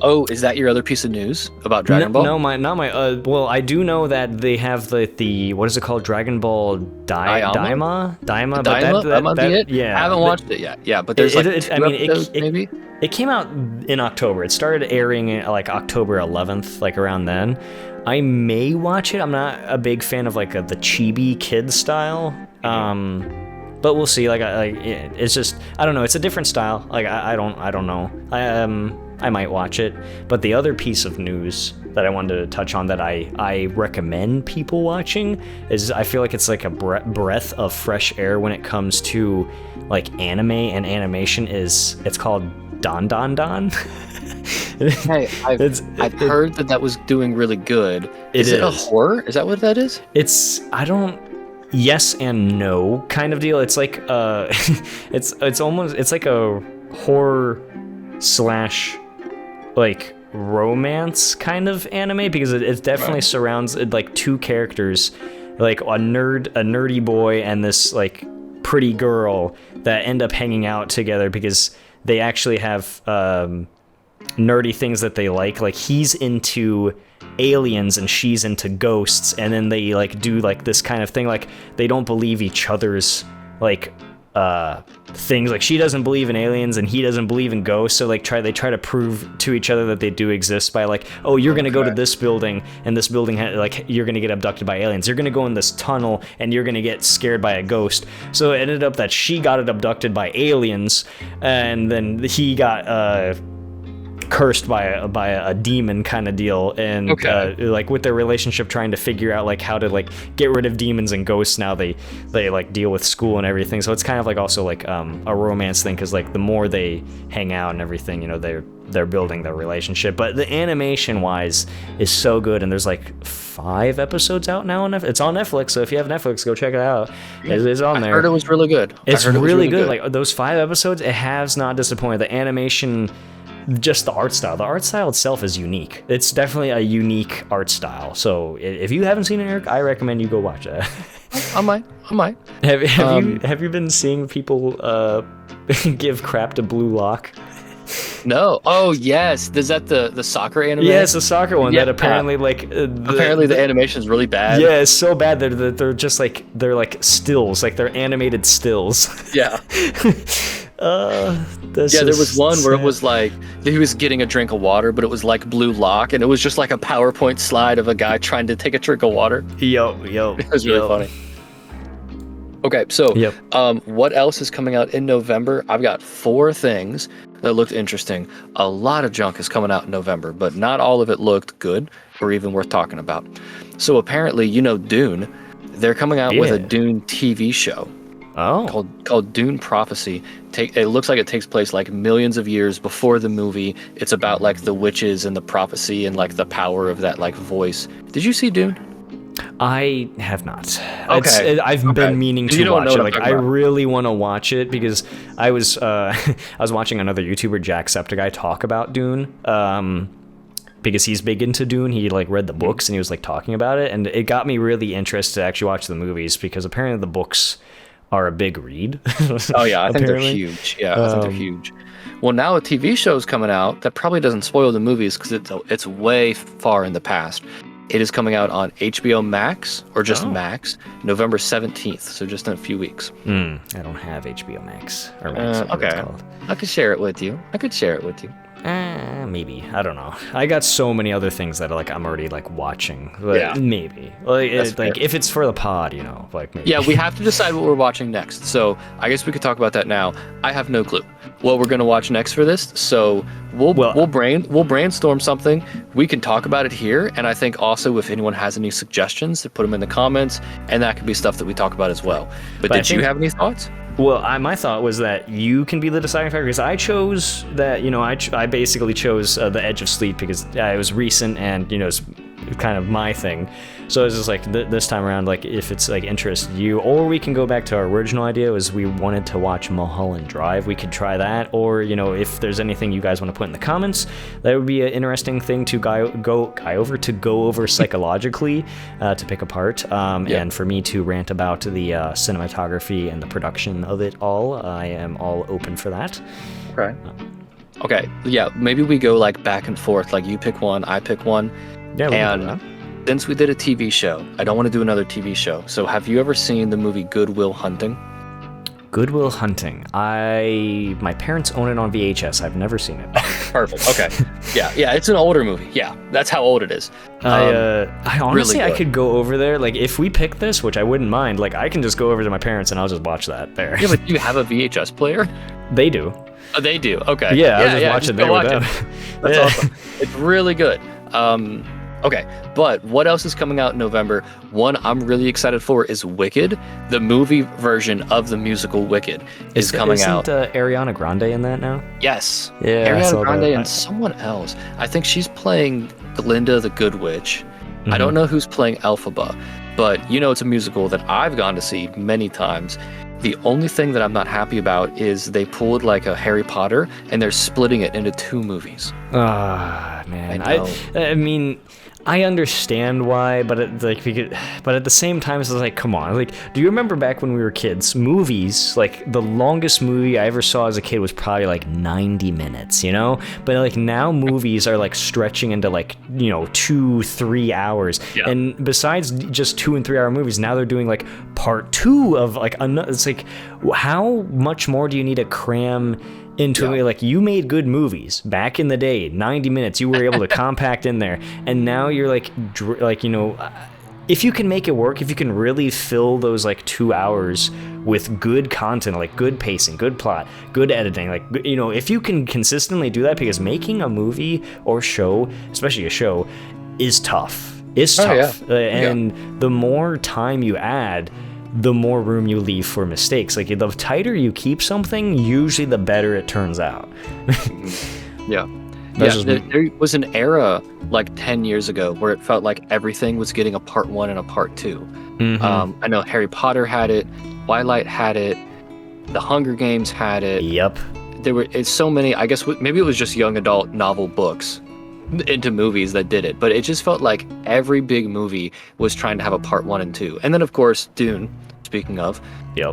S1: Oh, is that your other piece of news about Dragon Ball?
S2: No, not my. Well, I do know that they have the what is it called? Dragon Ball Daima.
S1: I haven't watched it yet. Yeah, but there's maybe.
S2: It came out in October. It started airing like October 11th, like around then. I may watch it. I'm not a big fan of like the chibi kid style. But we'll see. Like, it's just, I don't know. It's a different style. Like, I don't know. I might watch it. But the other piece of news that I wanted to touch on that I recommend people watching is, I feel like it's like a breath of fresh air when it comes to like anime and animation. It's called Don Don Don.
S1: Hey, I've heard that was doing really good. Is it a horror? Is that what that is?
S2: Yes and no kind of deal. It's like it's like a horror / like romance kind of anime, because it definitely surrounds like two characters, like a nerdy boy and this like pretty girl that end up hanging out together because they actually have nerdy things that they like he's into aliens and she's into ghosts, and then they like do like this kind of thing, like they don't believe each other's like things. Like she doesn't believe in aliens and he doesn't believe in ghosts, so like they try to prove to each other that they do exist by like, oh, you're gonna go to this building, and this building like you're gonna get abducted by aliens. You're gonna go in this tunnel and you're gonna get scared by a ghost. So it ended up that she got abducted by aliens, and then he got cursed by a demon kind of deal, and like with their relationship trying to figure out like how to like get rid of demons and ghosts. Now they like deal with school and everything, so it's kind of like also like a romance thing, because like the more they hang out and everything, you know, they're building their relationship. But the animation wise is so good, and there's like 5 episodes out now on it's on Netflix, so if you have Netflix, go check it out. It's on there.
S1: I heard it was really good.
S2: It's really good. Like those 5 episodes, it has not disappointed. The animation, just the art style. The art style itself is unique. It's definitely a unique art style. So if you haven't seen it, Eric, I recommend you go watch it.
S1: I might.
S2: Have you been seeing people give crap to Blue Lock?
S1: No. Oh yes. Is that the soccer anime?
S2: Yeah, it's the soccer one that apparently like
S1: apparently the animation is really bad.
S2: Yeah, it's so bad that they're just like they're like stills, like they're animated stills.
S1: Yeah. There was one where it was like he was getting a drink of water, but it was like Blue Lock, and it was just like a PowerPoint slide of a guy trying to take a drink of water.
S2: Yo.
S1: It was really funny. Okay, so what else is coming out in November? I've got 4 things that looked interesting. A lot of junk is coming out in November, but not all of it looked good or even worth talking about. So apparently, you know, Dune, they're coming out with a Dune TV show.
S2: Oh.
S1: Called Dune Prophecy. It looks like it takes place like millions of years before the movie. It's about like the witches and the prophecy and like the power of that like voice. Did you see Dune?
S2: I have not.
S1: Okay.
S2: I've been meaning to watch it. Like I really want to watch it because I was watching another YouTuber, Jacksepticeye, talk about Dune. Because he's big into Dune. He like read the books and he was like talking about it, and it got me really interested to actually watch the movies, because apparently the books are a big read.
S1: Oh yeah, I think they're huge. Yeah, I think they're huge. Well, now a TV show's coming out that probably doesn't spoil the movies because it's way far in the past. It is coming out on HBO Max, or just Max, November 17th, so just in a few weeks.
S2: I don't have HBO Max. Or Max,
S1: okay, I could share it with you.
S2: Maybe. I don't know. I got so many other things that like I'm already like watching. But maybe. Like if it's for the pod, you know, like maybe.
S1: Yeah, we have to decide what we're watching next. So I guess we could talk about that now. I have no clue what we're gonna watch next for this. So we'll brainstorm something. We can talk about it here, and I think also if anyone has any suggestions, to put them in the comments, and that could be stuff that we talk about as well. But did you have any thoughts?
S2: Well, my thought was that you can be the deciding factor, because I chose that, you know, I basically chose The Edge of Sleep because it was recent and, you know, it's kind of my thing. So it's just like this time around, like if it's like interests you, or we can go back to our original idea, was we wanted to watch Mulholland Drive. We could try that, or, you know, if there's anything you guys want to put in the comments, that would be an interesting thing to go over psychologically to pick apart, and for me to rant about the cinematography and the production of it all. I am all open for that.
S1: Okay. Okay. Yeah. Maybe we go like back and forth. Like you pick one, I pick one.
S2: Yeah.
S1: And since we did a TV show, I don't want to do another TV show. So have you ever seen the movie Good Will Hunting?
S2: Good Will Hunting. My parents own it on VHS. I've never seen it.
S1: Perfect. Okay. Yeah. It's an older movie. Yeah. That's how old it is.
S2: I honestly,
S1: really
S2: I could go over there. Like if we pick this, which I wouldn't mind, like I can just go over to my parents and I'll just watch that there.
S1: Yeah, but do you have a VHS player?
S2: They do.
S1: Oh, they do. Okay.
S2: Yeah, I'll just watch it there with them.
S1: That's awesome. It's really good. Okay, but what else is coming out in November? One I'm really excited for is Wicked. The movie version of the musical Wicked is coming out.
S2: Isn't Ariana Grande in that now?
S1: Yes.
S2: Yeah,
S1: Ariana Grande and someone else. I think she's playing Glinda the Good Witch. Mm-hmm. I don't know who's playing Elphaba, but you know it's a musical that I've gone to see many times. The only thing that I'm not happy about is they pulled like a Harry Potter and they're splitting it into 2 movies.
S2: Ah, man.
S1: I know.
S2: I mean, I understand why, but but at the same time, it's like, come on. Like, do you remember back when we were kids, movies, like the longest movie I ever saw as a kid was probably like 90 minutes, you know? But like now movies are like stretching into like, 2-3 hours. Yeah. And besides just 2 and 3 hour movies, now they're doing like part 2 of like, it's like, how much more do you need to cram into it? Like, you made good movies back in the day, 90 minutes you were able to compact in there, and now you're like if you can make it work, if you can really fill those like 2 hours with good content, like good pacing, good plot, good editing, like, if you can consistently do that, because making a movie or show, especially a show, is tough. It's tough. And the more time you add, the more room you leave for mistakes. Like, the tighter you keep something, usually the better it turns out.
S1: There was an era like 10 years ago where it felt like everything was getting a part 1 and a part 2. I know Harry Potter had it, Twilight had it, The Hunger Games had it.
S2: Yep.
S1: It's so many. I guess maybe it was just young adult novel books into movies that did it, but it just felt like every big movie was trying to have a part 1 and 2. And then of course Dune, speaking of,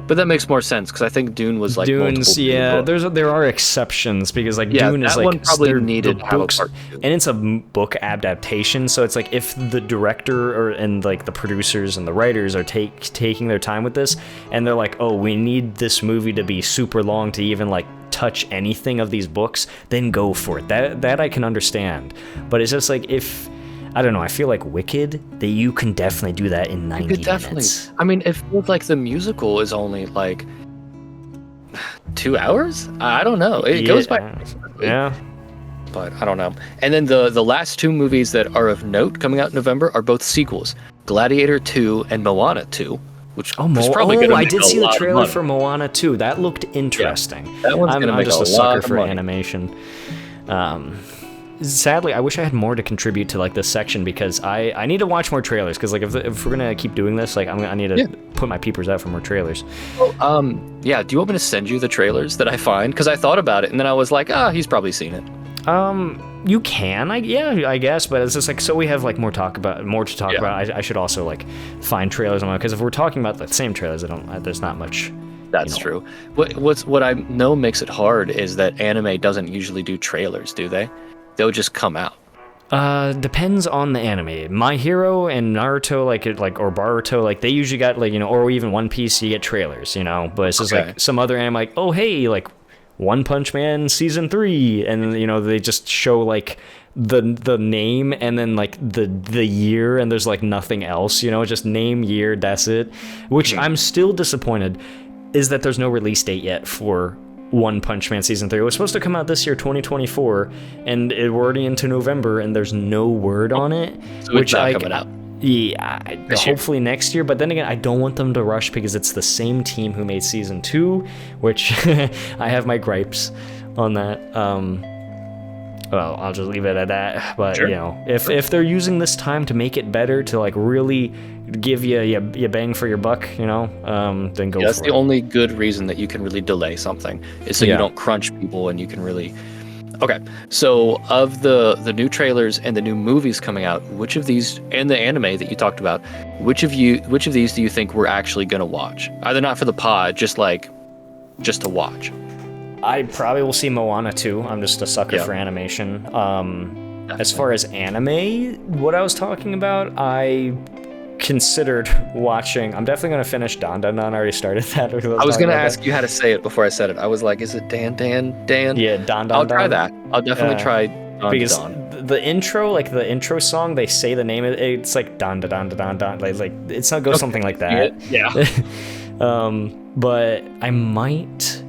S1: but that makes more sense because I think Dune was like
S2: Dune's, there are exceptions, because like Dune is like,
S1: one probably needed to have a part 2.
S2: And it's a book adaptation, so it's like if the director and like the producers and the writers are taking their time with this, and they're like, oh, we need this movie to be super long to even like touch anything of these books, then go for it. That I can understand. But it's just like, if I don't know, I feel like Wicked, that you can definitely do that in 90 minutes.
S1: I mean, it feels like the musical is only like 2 hours. I don't know. It goes by.
S2: Yeah.
S1: But I don't know. And then the last 2 movies that are of note coming out in November are both sequels: Gladiator 2 and Moana 2. Which is probably going to make
S2: I did see the trailer for Moana 2. That looked interesting.
S1: Yeah, that one's going to make
S2: just
S1: a
S2: sucker
S1: lot
S2: for
S1: of money.
S2: animation. Sadly, I wish I had more to contribute to like this section, because I need to watch more trailers, because like if we're gonna keep doing this, like I need to put my peepers out for more trailers.
S1: Do you want me to send you the trailers that I find? Because I thought about it and then I was like, he's probably seen it.
S2: You can, I guess, but it's just like, so we have like more to talk about. I should also like find trailers on, because if we're talking about the same trailers, there's not much.
S1: That's true. What I know makes it hard is that anime doesn't usually do trailers, do they? They'll just come out.
S2: Depends on the anime. My Hero and Naruto, or Boruto, like they usually got or even One Piece, you get trailers, But it's just like some other anime, like, oh hey, like One Punch Man season 3, and they just show like the name and then like the year, and there's like nothing else, just name, year, that's it. Which I'm still disappointed is that there's no release date yet for One Punch Man season 3. It was supposed to come out this year, 2024, and we're already into November, and there's no word on it.
S1: So it's not coming out.
S2: Yeah, hopefully next year. But then again, I don't want them to rush, because it's the same team who made season 2, which I have my gripes on that. Well, I'll just leave it at that. But if they're using this time to make it better, to like really give you bang for your buck, then go for it.
S1: That's the only good reason that you can really delay something, is so you don't crunch people, and you can really. Okay, so of the new trailers and the new movies coming out, which of these, and the anime that you talked about, which of these do you think we're actually gonna watch? Either not for the pod, just to watch.
S2: I probably will see Moana 2. I'm just a sucker for animation. As far as anime, what I was talking about, I considered watching. I'm definitely going to finish Dan Dan Dan. I already started that.
S1: I was going to ask you how to say it before I said it. I was like, is it Dan?
S2: Yeah, Dan Dan.
S1: I'll try that. I'll definitely try Dan
S2: because
S1: Dan.
S2: The intro, like the intro song, they say the name. It's like Dan Dan Dan Dan. Like it's not goes something like that.
S1: Yeah.
S2: But I might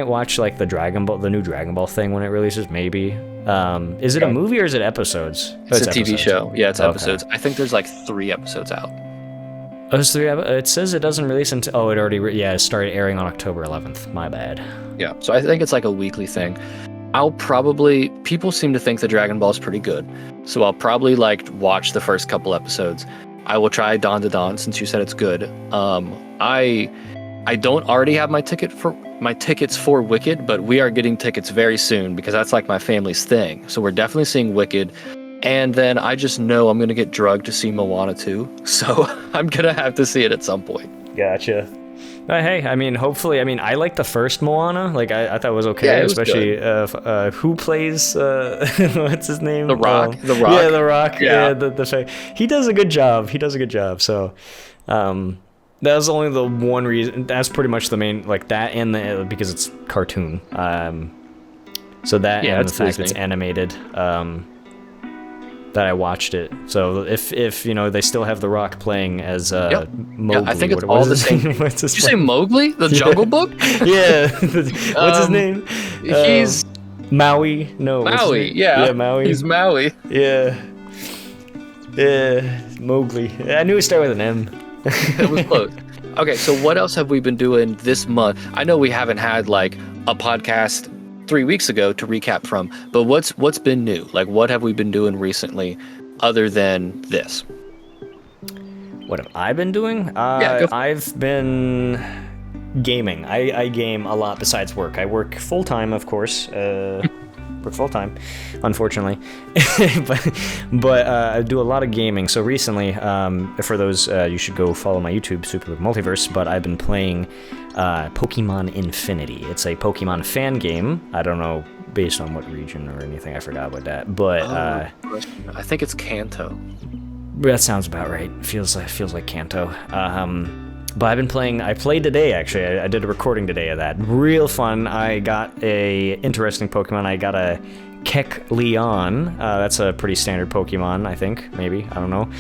S2: watch like the new Dragon Ball thing when it releases. Maybe. Is it a movie or is it episodes?
S1: It's a TV show. Yeah, it's episodes. I think there's like 3 episodes out.
S2: Oh, it's 3. It says it doesn't release until. Oh, it already. It started airing on October 11th. My bad.
S1: Yeah, so I think it's like a weekly thing. People seem to think the Dragon Ball is pretty good, so I'll probably like watch the first couple episodes. I will try Dawn to Dawn since you said it's good. I don't already have my tickets for Wicked, but we are getting tickets very soon because that's like my family's thing. So we're definitely seeing Wicked, And then I just know I'm going to get drugged to see Moana 2. So I'm going to have to see it at some point.
S2: Gotcha. Hey, I mean, hopefully, I mean, I like the first Moana. Like, I thought it was okay,
S1: Yeah, it was
S2: especially who plays what's his name?
S1: The Rock. The Rock.
S2: Yeah, The Rock.
S1: Yeah.
S2: He does a good job. So, that was only the one reason. That's pretty much the main, like that, and because it's cartoon. So that and the fact it's animated. That I watched it. So if you know they still have The Rock playing as Mowgli.
S1: Yeah, I think it's all the same. Did you say Mowgli? The Jungle Book?
S2: Yeah. What's his name?
S1: He's
S2: Maui. No.
S1: Maui. Yeah.
S2: Yeah, Maui.
S1: He's Maui.
S2: Yeah. Yeah. Mowgli. I knew it started with an M.
S1: It was close. Okay, so what else have we been doing this month? I know we haven't had like a podcast 3 weeks ago to recap from, but what's been new? Like, what have we been doing recently other than this?
S2: What have I been doing? I've been gaming. I game a lot besides work. I work full-time, of course. Work full-time, unfortunately. but I do a lot of gaming. So recently, for those, you should go follow my YouTube, Super Multiverse, but I've been playing Pokemon Infinity. It's a Pokemon fan game. I don't know based on what region or anything. I forgot about that. But
S1: I think it's Kanto.
S2: That sounds about right. Feels like Kanto. But I've been playing. I played today actually. I did a recording today of that. Real fun. I got a interesting Pokemon. I got a Kecleon. That's a pretty standard Pokemon, I think. Maybe, I don't know.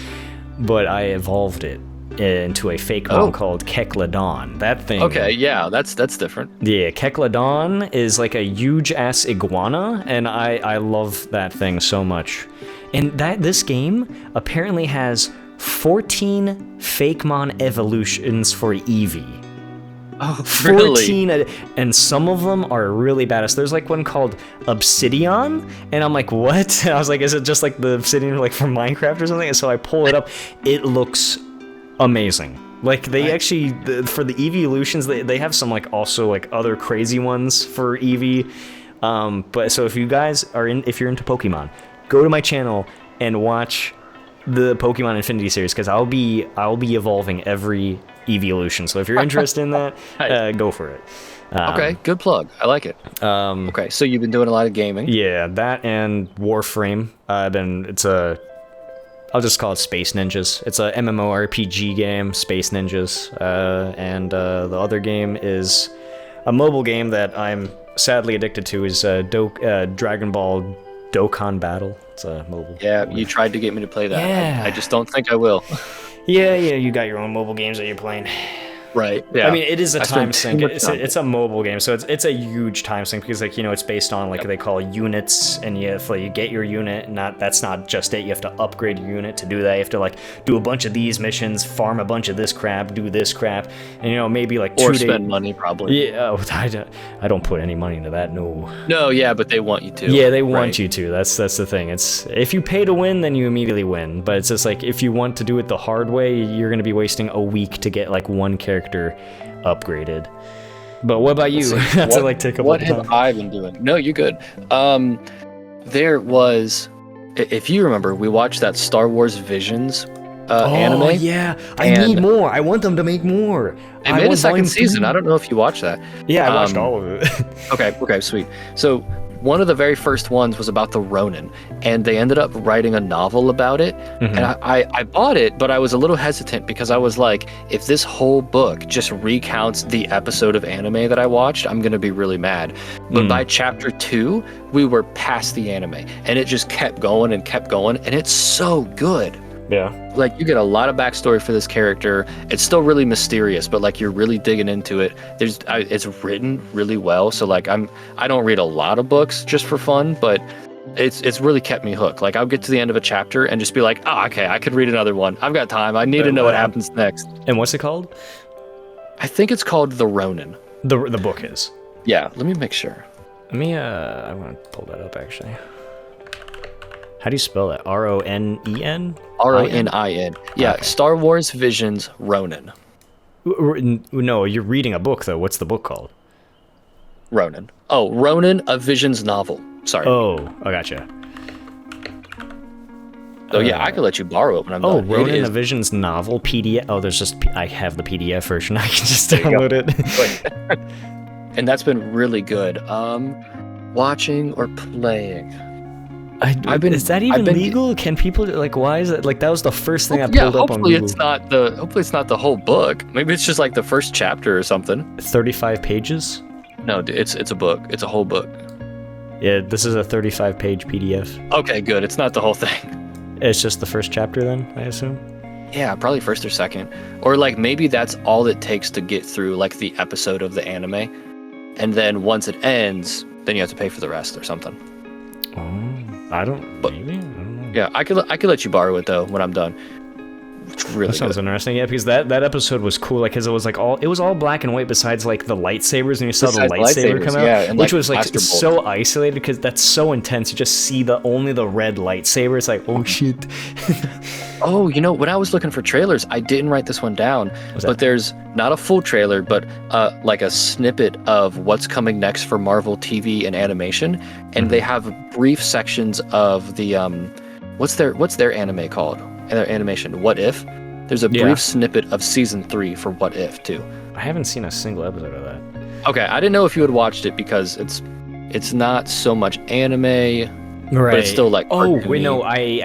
S2: But I evolved it into a fake one called Kecleon. That thing.
S1: Okay, yeah, that's different.
S2: Yeah, Kecleon is like a huge ass iguana, and I love that thing so much. And this game apparently has 14 Fakemon evolutions for Eevee.
S1: Oh, really?
S2: 14, and some of them are really badass. There's like one called Obsidian, and I'm like, what? And I was like, is it just like the Obsidian like from Minecraft or something? And so I pull it up. It looks amazing. Like they actually, for the Eevee evolutions, they have some like also like other crazy ones for Eevee. But so if you guys are if you're into Pokemon, go to my channel and watch the Pokemon Infinity series, because I'll be evolving every evolution. So if you're interested in that, go for it.
S1: Okay, good plug. I like it. Okay, so you've been doing a lot of gaming.
S2: Yeah, that and Warframe. I'll just call it Space Ninjas. It's a MMORPG game, Space Ninjas. And the other game is a mobile game that I'm sadly addicted to, is Dragon Ball Dokkan Battle. It's a mobile.
S1: Yeah, you tried to get me to play that.
S2: Yeah.
S1: I just don't think I will.
S2: Yeah, you got your own mobile games that you're playing.
S1: Right. Yeah.
S2: I mean, it is a time sink. It's a mobile game, so it's a huge time sink because, like, you know, it's based on like they call units, and you get your unit. That's not just it. You have to upgrade your unit to do that. You have to like do a bunch of these missions, farm a bunch of this crap, do this crap, and you know maybe like 2 days. Or
S1: spend money probably.
S2: Yeah. I don't put any money into that. No.
S1: No. Yeah, but they want you to.
S2: Yeah, they want you to. That's the thing. It's if you pay to win, then you immediately win. But it's just like if you want to do it the hard way, you're gonna be wasting a week to get like one character upgraded. But what about you?
S1: What have I been doing? No, you're good. There was, if you remember, we watched that Star Wars Visions anime.
S2: Oh yeah, I need more. I want them to make more.
S1: They made a second season. I don't know if you watched that.
S2: Yeah, I watched all of it.
S1: Okay, sweet. So one of the very first ones was about the Ronin, and they ended up writing a novel about it. Mm-hmm. And I bought it, but I was a little hesitant because I was like, if this whole book just recounts the episode of anime that I watched, I'm going to be really mad. But by chapter 2, we were past the anime, and it just kept going, and it's so good.
S2: Yeah.
S1: Like, you get a lot of backstory for this character. It's still really mysterious, but like you're really digging into it. It's written really well. So like I don't read a lot of books just for fun, but it's really kept me hooked. Like I'll get to the end of a chapter and just be like, oh, okay, I could read another one. I've got time. I need to know what happens next.
S2: And what's it called?
S1: I think it's called The Ronin.
S2: The book is.
S1: Yeah. Let me make sure.
S2: I want to pull that up actually. How do you spell that? R-O-N-E-N?
S1: R-O-N-I-N. Yeah, okay. Star Wars Visions Ronin.
S2: No, you're reading a book, though. What's the book called?
S1: Ronin. Oh, Ronin, a Visions novel. Sorry.
S2: Oh, I gotcha.
S1: So yeah, I could let you borrow it when I'm done.
S2: Oh, Ronan the Vision's novel PDF. Oh, there's just I have the PDF version. I can just download it.
S1: And that's been really good. Watching or playing.
S2: Is that even legal? Can people like? Why is it like that was the first thing I pulled up on Google?
S1: Hopefully it's not the whole book. Maybe it's just like the first chapter or something.
S2: 35 pages?
S1: No, it's a book. It's a whole book.
S2: Yeah, this is a 35-page PDF.
S1: Okay, good. It's not the whole thing.
S2: It's just the first chapter then, I assume?
S1: Yeah, probably first or second. Or like maybe that's all it takes to get through like the episode of the anime. And then once it ends, then you have to pay for the rest or something.
S2: Oh, I don't know.
S1: Yeah, I could let you borrow it though when I'm done. It's really
S2: that sounds interesting. Yeah, because that episode was cool. Like, cause it was all black and white besides like the lightsabers, and you saw the lightsaber come out,
S1: and,
S2: which was like so isolated because that's so intense. You just see only the red lightsaber. It's like, oh shit.
S1: Oh, when I was looking for trailers, I didn't write this one down, but there's not a full trailer, but like a snippet of what's coming next for Marvel TV and animation, and they have brief sections of the what's their anime called? Their animation, What If? There's a brief snippet of season 3 for What If too.
S2: I haven't seen a single episode of that.
S1: Okay, I didn't know if you had watched it because it's not so much anime, right? But it's still like
S2: cartoony. Wait, no, I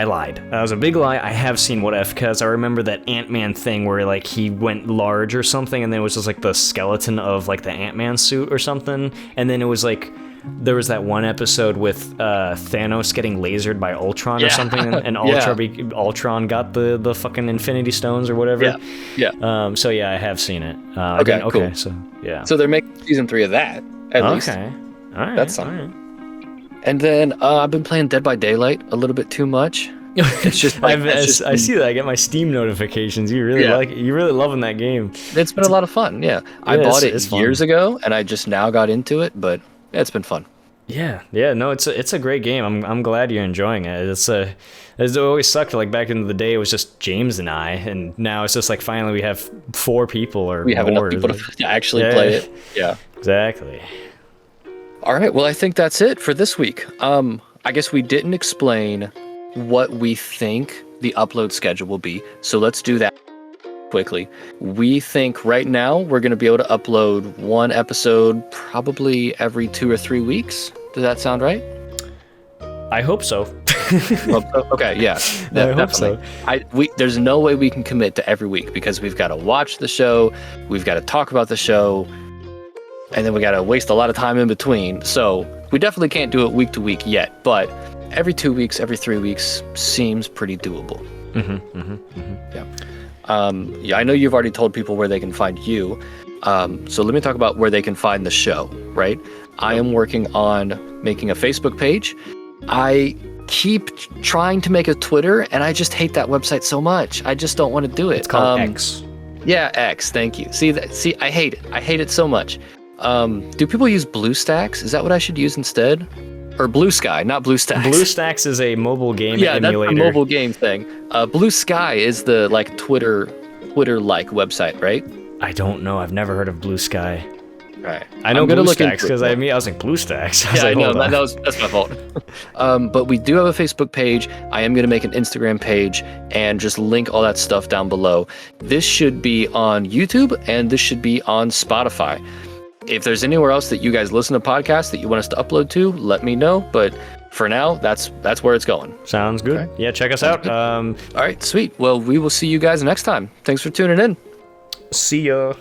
S2: lied. That was a big lie. I have seen What If because I remember that Ant-Man thing where like he went large or something, and then it was just like the skeleton of like the Ant-Man suit or something, and then it was like. There was that one episode with Thanos getting lasered by Ultron or something, and Ultron got the fucking Infinity Stones or whatever.
S1: Yeah.
S2: So yeah, I have seen it.
S1: Okay, cool.
S2: So yeah.
S1: So they're making season 3 of that. At least.
S2: Okay. All right.
S1: That's something. Right. And then I've been playing Dead by Daylight a little bit too much. It's just like,
S2: I see that. I get my Steam notifications. You really you're really loving that game.
S1: It's been a lot of fun. Yeah. I bought it years ago, and I just now got into it, but. Yeah, it's been fun.
S2: Yeah, no, it's a great game. I'm glad you're enjoying it. It always sucked. Like back in the day, it was just James and I, and now it's just like finally we have 4 people or
S1: we have
S2: more.
S1: Enough people to actually play it. Yeah,
S2: exactly.
S1: All right, well, I think that's it for this week. I guess we didn't explain what we think the upload schedule will be, so let's do that quickly. We think right now we're going to be able to upload 1 episode probably every 2 or 3 weeks. Does that sound right?
S2: I hope so.
S1: Okay, yeah.
S2: I hope so.
S1: There's no way we can commit to every week because we've got to watch the show, we've got to talk about the show, and then we got to waste a lot of time in between. So we definitely can't do it week to week yet, but every 2 weeks, every 3 weeks seems pretty doable. Yeah. I know you've already told people where they can find you. So let me talk about where they can find the show, right? I am working on making a Facebook page. I keep trying to make a Twitter, and I just hate that website so much. I just don't want to do it.
S2: It's called X.
S1: Yeah, X. Thank you. See, I hate it. I hate it so much. Do people use BlueStacks? Is that what I should use instead? Or Bluesky, not BlueStacks.
S2: BlueStacks is a mobile game emulator.
S1: Yeah, that's a mobile game thing. Bluesky is the like Twitter-like website, right?
S2: I don't know. I've never heard of Bluesky.
S1: Right.
S2: I know BlueStacks because I was like BlueStacks.
S1: Yeah, I know. That's my fault. But we do have a Facebook page. I am going to make an Instagram page and just link all that stuff down below. This should be on YouTube and this should be on Spotify. If there's anywhere else that you guys listen to podcasts that you want us to upload to, let me know. But for now, that's where it's going.
S2: Sounds good. Okay. Yeah, check us out.
S1: All right, sweet. Well, we will see you guys next time. Thanks for tuning in.
S2: See ya.